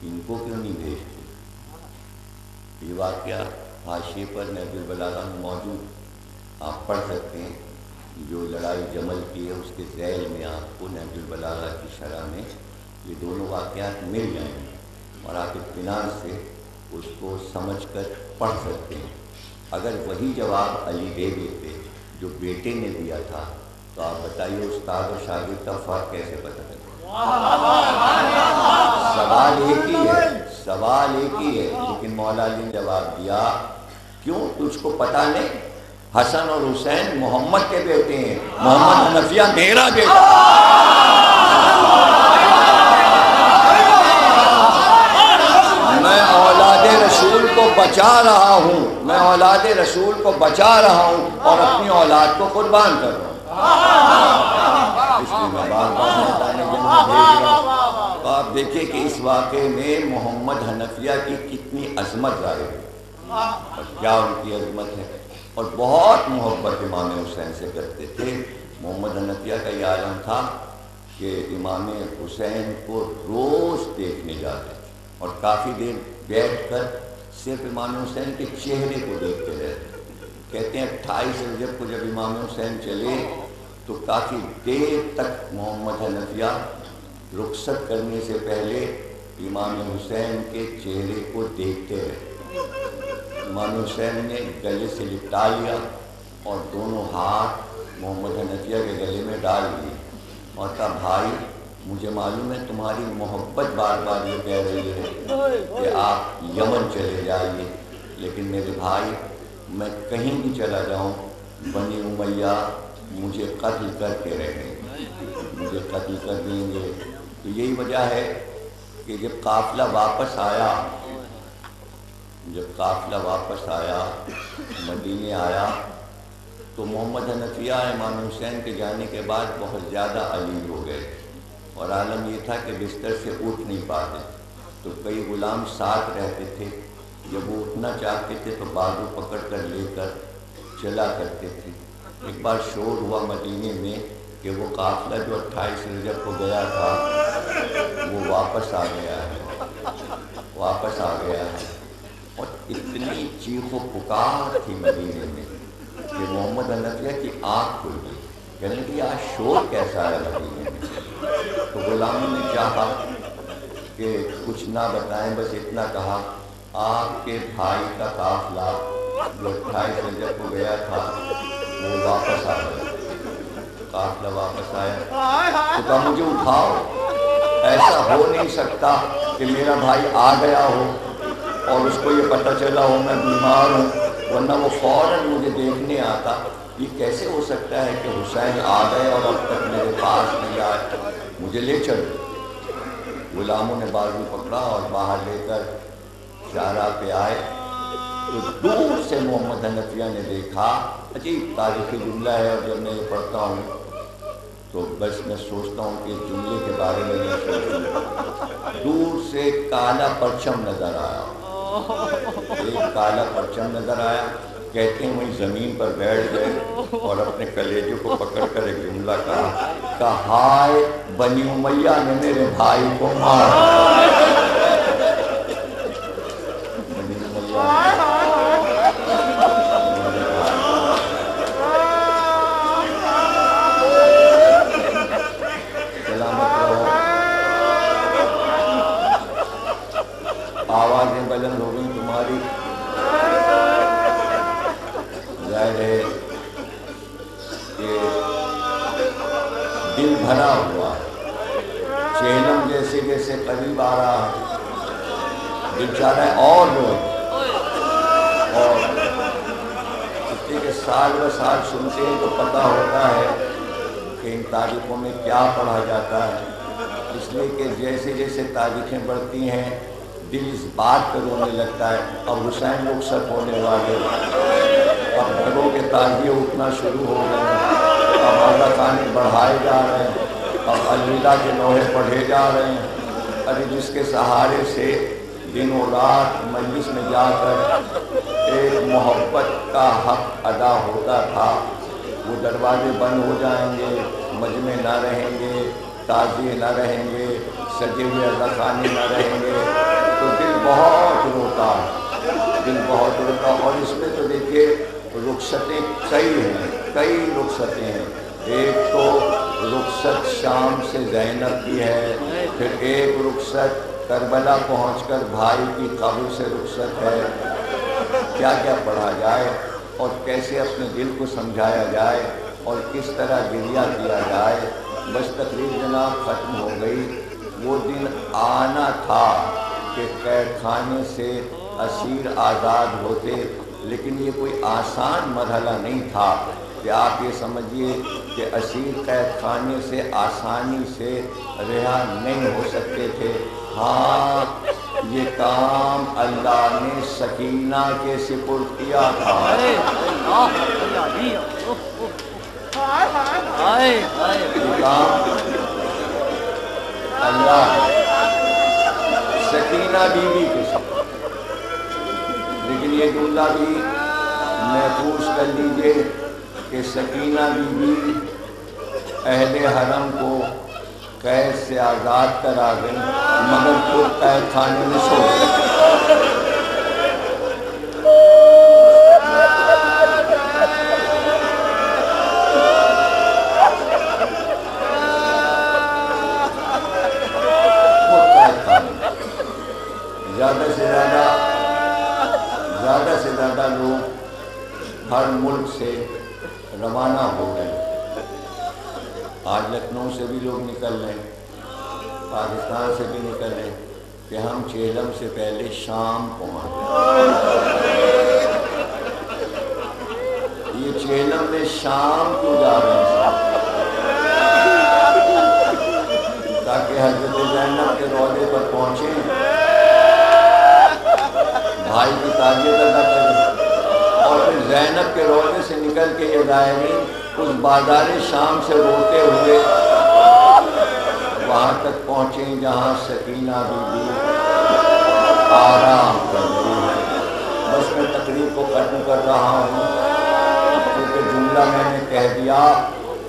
ان کو کیوں نہیں بھیجتے؟ یہ واقعہ حاشیے پر نہج البلاغہ میں موجود، آپ پڑھ سکتے ہیں۔ جو لڑائی جمل کی ہے اس کے ذیل میں آپ کو نہج البلاغہ کی شرح میں یہ دونوں واقعات مل جائیں گے، اور آپ اطمینان سے اس کو سمجھ کر پڑھ سکتے ہیں۔ اگر وہی جواب علی دے دیتے جو بیٹے نے دیا تھا تو آپ بتائیے استاد اور شاگرد کا فرق کیسے پتہ چلے؟ سوال ایک ہی ہے، سوال ایک ہی ہے، لیکن مولا علی نے جواب دیا، کیوں تجھ کو پتہ نہیں؟ حسن اور حسین محمد کے بیٹے ہیں، محمد حنفیہ میرا بیٹا۔ میں اولاد رسول کو بچا رہا ہوں، میں اولاد رسول کو بچا رہا ہوں اور اپنی اولاد کو قربان کر رہا ہوں۔ اس لیے میں بار بار میدان جنگ میں بھیج رہا ہوں۔ تو آپ دیکھیں کہ اس واقعے میں محمد حنفیہ کی کتنی عظمت ظاہر ہے اور کیا ان کی عظمت ہے، اور بہت محبت امام حسین سے کرتے تھے۔ محمد حنفیہ کا یہ عالم تھا کہ امام حسین کو روز دیکھنے جاتے اور کافی دیر بیٹھ کر صرف امام حسین کے چہرے کو دیکھتے رہتے۔ کہتے ہیں 28 رجب کو جب امام حسین چلے تو کافی دیر تک محمد حنفیہ رخصت کرنے سے پہلے امام حسین کے چہرے کو دیکھتے رہے۔ امام حسین نے گلے سے لپٹا لیا اور دونوں ہاتھ محمد حنفیہ کے گلے میں ڈال دیے اور کہا، بھائی مجھے معلوم ہے تمہاری محبت بار بار یہ کہہ رہی ہے کہ آپ یمن چلے جائیے، لیکن میرے بھائی میں کہیں بھی چلا جاؤں بنی امیہ مجھے قتل کر کے رہیں گے، مجھے قتل کر دیں گے۔ تو یہی وجہ ہے کہ جب قافلہ واپس آیا مدینے آیا تو محمد حنفیہ امام حسین کے جانے کے بعد بہت زیادہ علیل ہو گئے، اور عالم یہ تھا کہ بستر سے اٹھ نہیں پاتے، تو کئی غلام ساتھ رہتے تھے، جب وہ اٹھنا چاہتے تھے تو بازو پکڑ کر لے کر چلا کرتے تھے۔ ایک بار شور ہوا مدینے میں کہ وہ قافلہ جو 28 رجب کو گیا تھا وہ واپس آ گیا ہے، اور اتنی چیخ و پکار تھی مدینے میں کہ محمد حنفیہ کی آنکھ کھل گئی، کہنے لگے آج شور کیسا ہے مدینے میں؟ تو غلاموں نے چاہا کہ کچھ نہ بتائیں، بس اتنا کہا، آپ کے بھائی کا قافلہ جو 28 رجب کو گیا تھا وہ واپس آ گیا۔ قافلہ واپس آیا تو کہا مجھے اٹھاؤ، ایسا ہو نہیں سکتا کہ میرا بھائی آ گیا ہو اور اس کو یہ پتہ چلا ہو میں بیمار ہوں، ورنہ وہ فوراً مجھے دیکھنے آتا۔ یہ کیسے ہو سکتا ہے کہ حسین آ گئے اور اب تک میرے پاس نہیں آئے، مجھے لے چلو۔ غلاموں نے بازو پکڑا اور باہر لے کر شاہراہ پہ آئے تو دور سے محمد حنفیہ نے دیکھا، عجیب تاریخی جملہ ہے، اور جب میں یہ پڑھتا ہوں تو بس میں سوچتا ہوں کہ اس جملے کے بارے میں میں سوچوں۔ دور سے کالا پرچم نظر آیا، ایک کالا پرچم نظر آیا، کہتے ہیں وہیں زمین پر بیٹھ گئے اور اپنے کلیجے کو پکڑ کر ایک جملہ کہا کہ ہائے بنی امیہ نے میرے بھائی کو مارا۔ بنی امیہ آوازیں بلند ہو گئی تمہاری، ظاہر ہے کہ دل بھرا ہوا ہے، چہلم جیسے جیسے قریب آ رہا ہے دل چاہ رہا ہے اور روئے، اور اس لیے کہ سال و سال سنتے ہیں تو پتہ ہوتا ہے کہ ان تاریخوں میں کیا پڑھا جاتا ہے، اس لیے کہ جیسے جیسے تاریخیں بڑھتی ہیں دل اس بات پر رونے لگتا ہے اب حسین رخصت ہونے والے، اب گھروں کے تعزیے اٹھنا شروع ہو گئے ہیں، اب آغا خانے بڑھائے جا رہے ہیں، اب الوداع کے لوحے پڑھے جا رہے ہیں۔ ارے جس کے سہارے سے دن و رات مجلس میں جا کر ایک محبت کا حق ادا ہوتا تھا، وہ دروازے بند ہو جائیں گے، مجمع نہ رہیں گے، تعزیے نہ رہیں گے، سجے ہوئے آغا خانے نہ رہیں گے، تو دل بہت روتا ہے، دل بہت بتاؤ. اور اس میں تو دیکھیے رخصتیں کئی رخصتیں ہیں. ایک تو رخصت شام سے زینب کی ہے، پھر ایک رخصت کربلا پہنچ کر بھائی کی قبر سے رخصت ہے. کیا کیا پڑھا جائے اور کیسے اپنے دل کو سمجھایا جائے اور کس طرح گریہ کیا جائے. بس تقریر جناب ختم ہو گئی. وہ دن آنا تھا کہ قید خانے سے اسیر آزاد ہوتے، لیکن یہ کوئی آسان مرحلہ نہیں تھا کہ آپ یہ سمجھیے کہ اسیر قید خانے سے آسانی سے رہا نہیں ہو سکتے تھے. ہاں، یہ کام اللہ نے سکینہ کے سپرد کیا تھا. یہ کام اللہ سکینہ بیوی کے ساتھ. لیکن یہ جملہ بھی محفوظ کر لیجئے کہ سکینہ بیوی اہل حرم کو قید سے آزاد کرا گئی، مگر خود قید خانے میں سو گئی. زیادہ سے زیادہ لوگ ہر ملک سے روانہ ہو گئے. آج لکھنؤ سے بھی لوگ نکل رہے ہیں، پاکستان سے بھی نکل رہے ہیں کہ ہم چہلم سے پہلے شام پہنچ گئے. یہ چہلم میں شام کیوں جا رہے ہیں؟ تاکہ حضرت زینب کے روضے پر پہنچیں، بھائی کی تعزیت ادا کریں، اور پھر زینب کے روضے سے نکل کے یہ زائرین اس بازار شام سے روتے ہوئے وہاں تک پہنچیں جہاں سکینہ بی آرام کر رہی ہے. بس میں تقریر کو ختم کر رہا ہوں کیونکہ جملہ میں نے کہہ دیا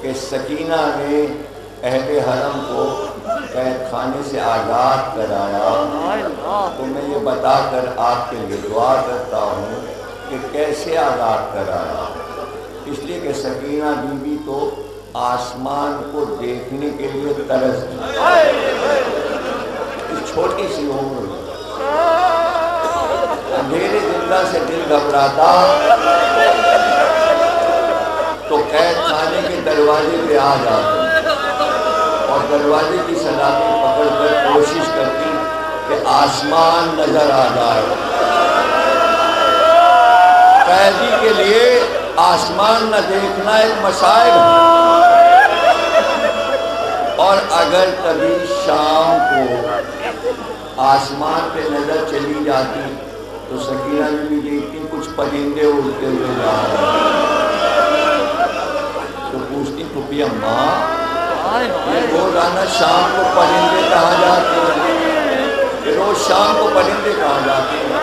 کہ سکینہ نے اہل حرم کو قید خانے سے آزاد کرایا. تو میں یہ بتا کر آپ کے لیے دعا کرتا ہوں کہ کیسے آزاد کرایا. اس لیے کہ سکینہ بیوی تو آسمان کو دیکھنے کے لیے ترس تھی. اس چھوٹی سی عمر میں اندھیرے زندہ سے دل گھبراتا تو قید خانے کے دروازے پہ آ جاتی اور دروازے کی سلامی پکڑ کر کوشش کرتی کہ آسمان نظر آ جائے. قیدی کے لیے آسمان نہ دیکھنا ایک مصائب ہے. اور اگر کبھی شام کو آسمان پہ نظر چلی جاتی تو سکینہ بھی دیکھتی کچھ پرندے اڑتے ہوئے جا رہے ہیں. تو پوچھتی پھوپھی اماں روزانہ شام کو پرندے کہاں جاتے ہیں؟ روز شام کو پرندے کہاں جاتے ہیں؟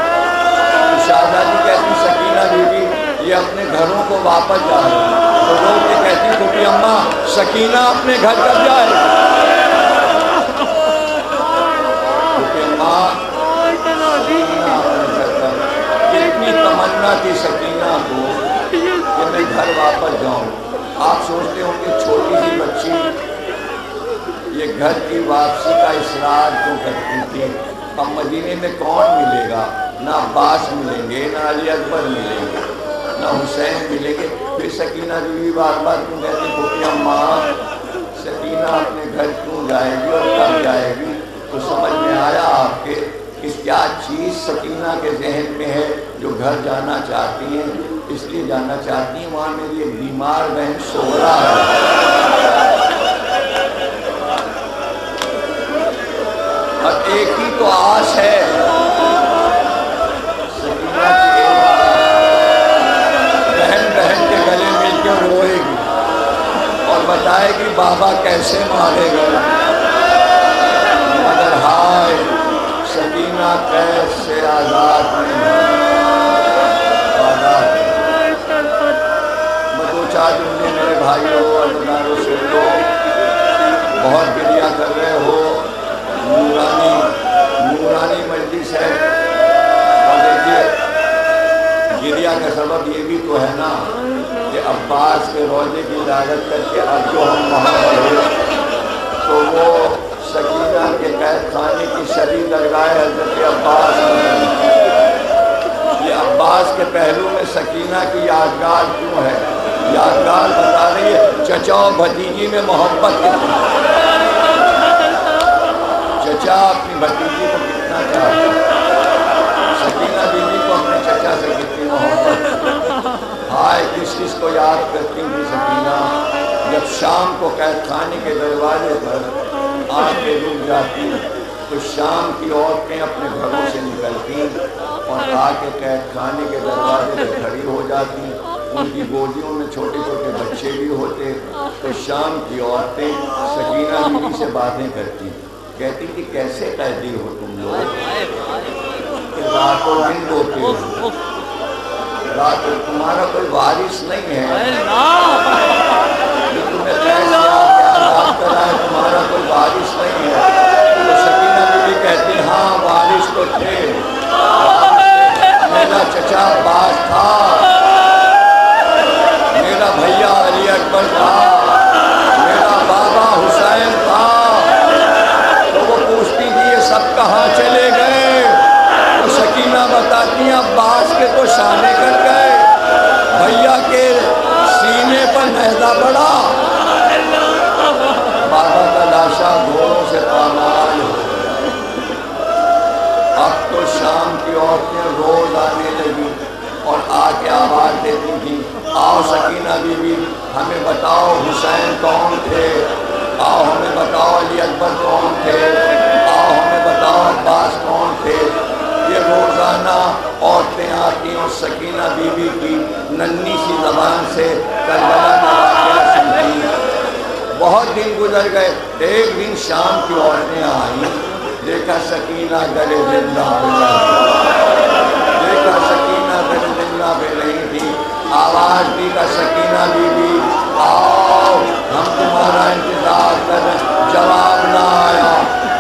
شہزادی کہتی سکینہ بیوی یہ اپنے گھروں کو واپس جا رہے ہیں. تو رو کے کہتی پھوپھی اماں سکینہ اپنے گھر کب جائے؟ پھوپھی اماں کتنی تمنا تھی سکینہ کو کہ میں گھر واپس جاؤں. آپ سوچتے ہوں کہ چھوٹی سی بچی یہ گھر کی واپسی کا اصرار کیوں کرتی تھی؟ اب مدینے میں کون ملے گا؟ نہ عباس ملیں گے، نہ علی اکبر ملیں گے، نہ حسین ملیں گے. پھر سکینہ بیوی بار بار کیوں کہتی پھوپھی اماں سکینہ اپنے گھر کیوں جائے گی اور کب جائے گی؟ تو سمجھ میں آیا آپ کے کہ کیا چیز سکینہ کے ذہن میں ہے جو گھر جانا چاہتی ہیں. اس لیے جانا چاہتی ہیں وہاں میری ایک بیمار بہن سغرا ہے. اور ایک ہی تو آس ہے سکینہ کی، بہن بہن کے گلے مل کے روئے گی اور بتائے گی بابا کیسے مارے گئے. مگر ہائے سکینہ قید سے آزاد نہیں. میں دو چار جملے میرے بھائیوں اور بزرگوں سے لو، بہت گریہ کر رہے ہو. نورانی مجلس ہے اور دیکھیے کا سبب یہ بھی تو ہے نا کہ عباس کے روضے کی زیارت کر کے اب جو ہم وہاں پڑھے تو وہ سکینہ کے قید خانے کی شریف درگاہ حضرت عباس میں، یہ عباس کے پہلو میں سکینہ کی یادگار کیوں ہے؟ یادگار بتا رہی ہے چچا و بھتیجی میں محبت کتنی، چچا اپنی بھتیجی کو کتنا چاہتا، سکینہ بیوی کو اپنے چچا سے کتنی محبت، ہائے کس کو یاد کرتی تھی سکینہ جب شام کو قید خانے کے دروازے پر آ کے رک جاتی تو شام کی عورتیں اپنے گھروں سے نکلتی اور آ کے قید خانے کے دروازے پہ کھڑی ہو جاتی، ان کی گودیوں میں چھوٹے چھوٹے بچے بھی ہوتے، تو شام کی عورتیں سکینہ بیوی سے باتیں کرتی، کہتی کہ کیسے قیدی ہو تم لوگ، رات و دن روتے ہو، رات تمہارا کوئی وارث نہیں ہے جو تمہیں قید سے آزاد کرا ہے، تمہارا کوئی وارث نہیں ہے۔ تو سکینہ بیوی کہتی ہاں وارث تو تھے، میرا چچا عباس تھا، میرا بھیا علی اکبر تھا، میرا بابا حسین تھا، تو وہ پوچھتی تھی یہ سب کہاں چلے گئے؟ تو سکینہ بتاتی ہیں عباس کے تو شانے کر گئے، بھیا کے سینے پر نہدہ پڑا، بابا کا لاشا گھوڑوں سے پامال ہو گیا۔ اب تو شام کی عورتیں روز آنے لگی اور آ کے آواز دیتی تھی آؤ سکینہ بیوی ہمیں بتاؤ حسین کون تھے، آؤ ہمیں بتاؤ علی اکبر کون تھے، آؤ ہمیں بتاؤ عباس کون تھے۔ یہ روزانہ عورتیں آتی اور سکینہ بیوی کی ننھی سی زبان سے کربلا کا واقعہ سنتی۔ بہت دن گزر گئے، ایک دن شام کی عورتیں آئیں، دیکھا سکینہ در زندہ پہ دیکھا سکینہ در زندہ پہ نہیں تھی، آواز دی کا سکینہ بیوی آؤ ہم تمہارا انتظار کر رہے ہیں، جواب نہ آیا۔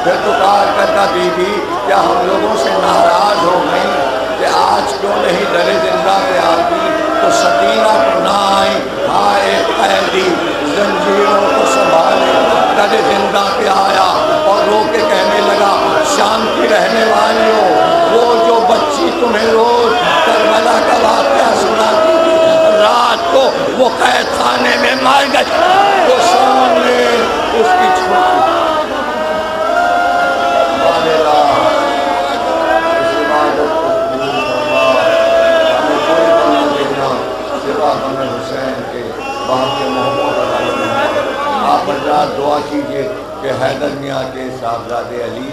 پھر پکار کرتا بیوی کیا ہم لوگوں سے ناراض ہو گئی کہ آج کیوں نہیں در زندہ پہ آتی؟ تو سکینہ کو نہ آئی، ہاں ایک قیدی زنجیروں کو سنبھالے در زندہ پہ آیا اور رو کے کہنے لگا شام کی رہنے والیوں، وہ جو بچی تمہیں روز کربلا کا واقعہ سناتی تھی رات کو وہ قید خانے میں مر گئی، وہ سامنے اس کی چھوٹی ہمیں حسین کے وہاں کے محمد علیہ آپ حضرات دعا کیجئے کہ حیدر میاں کے صاحبزادے علی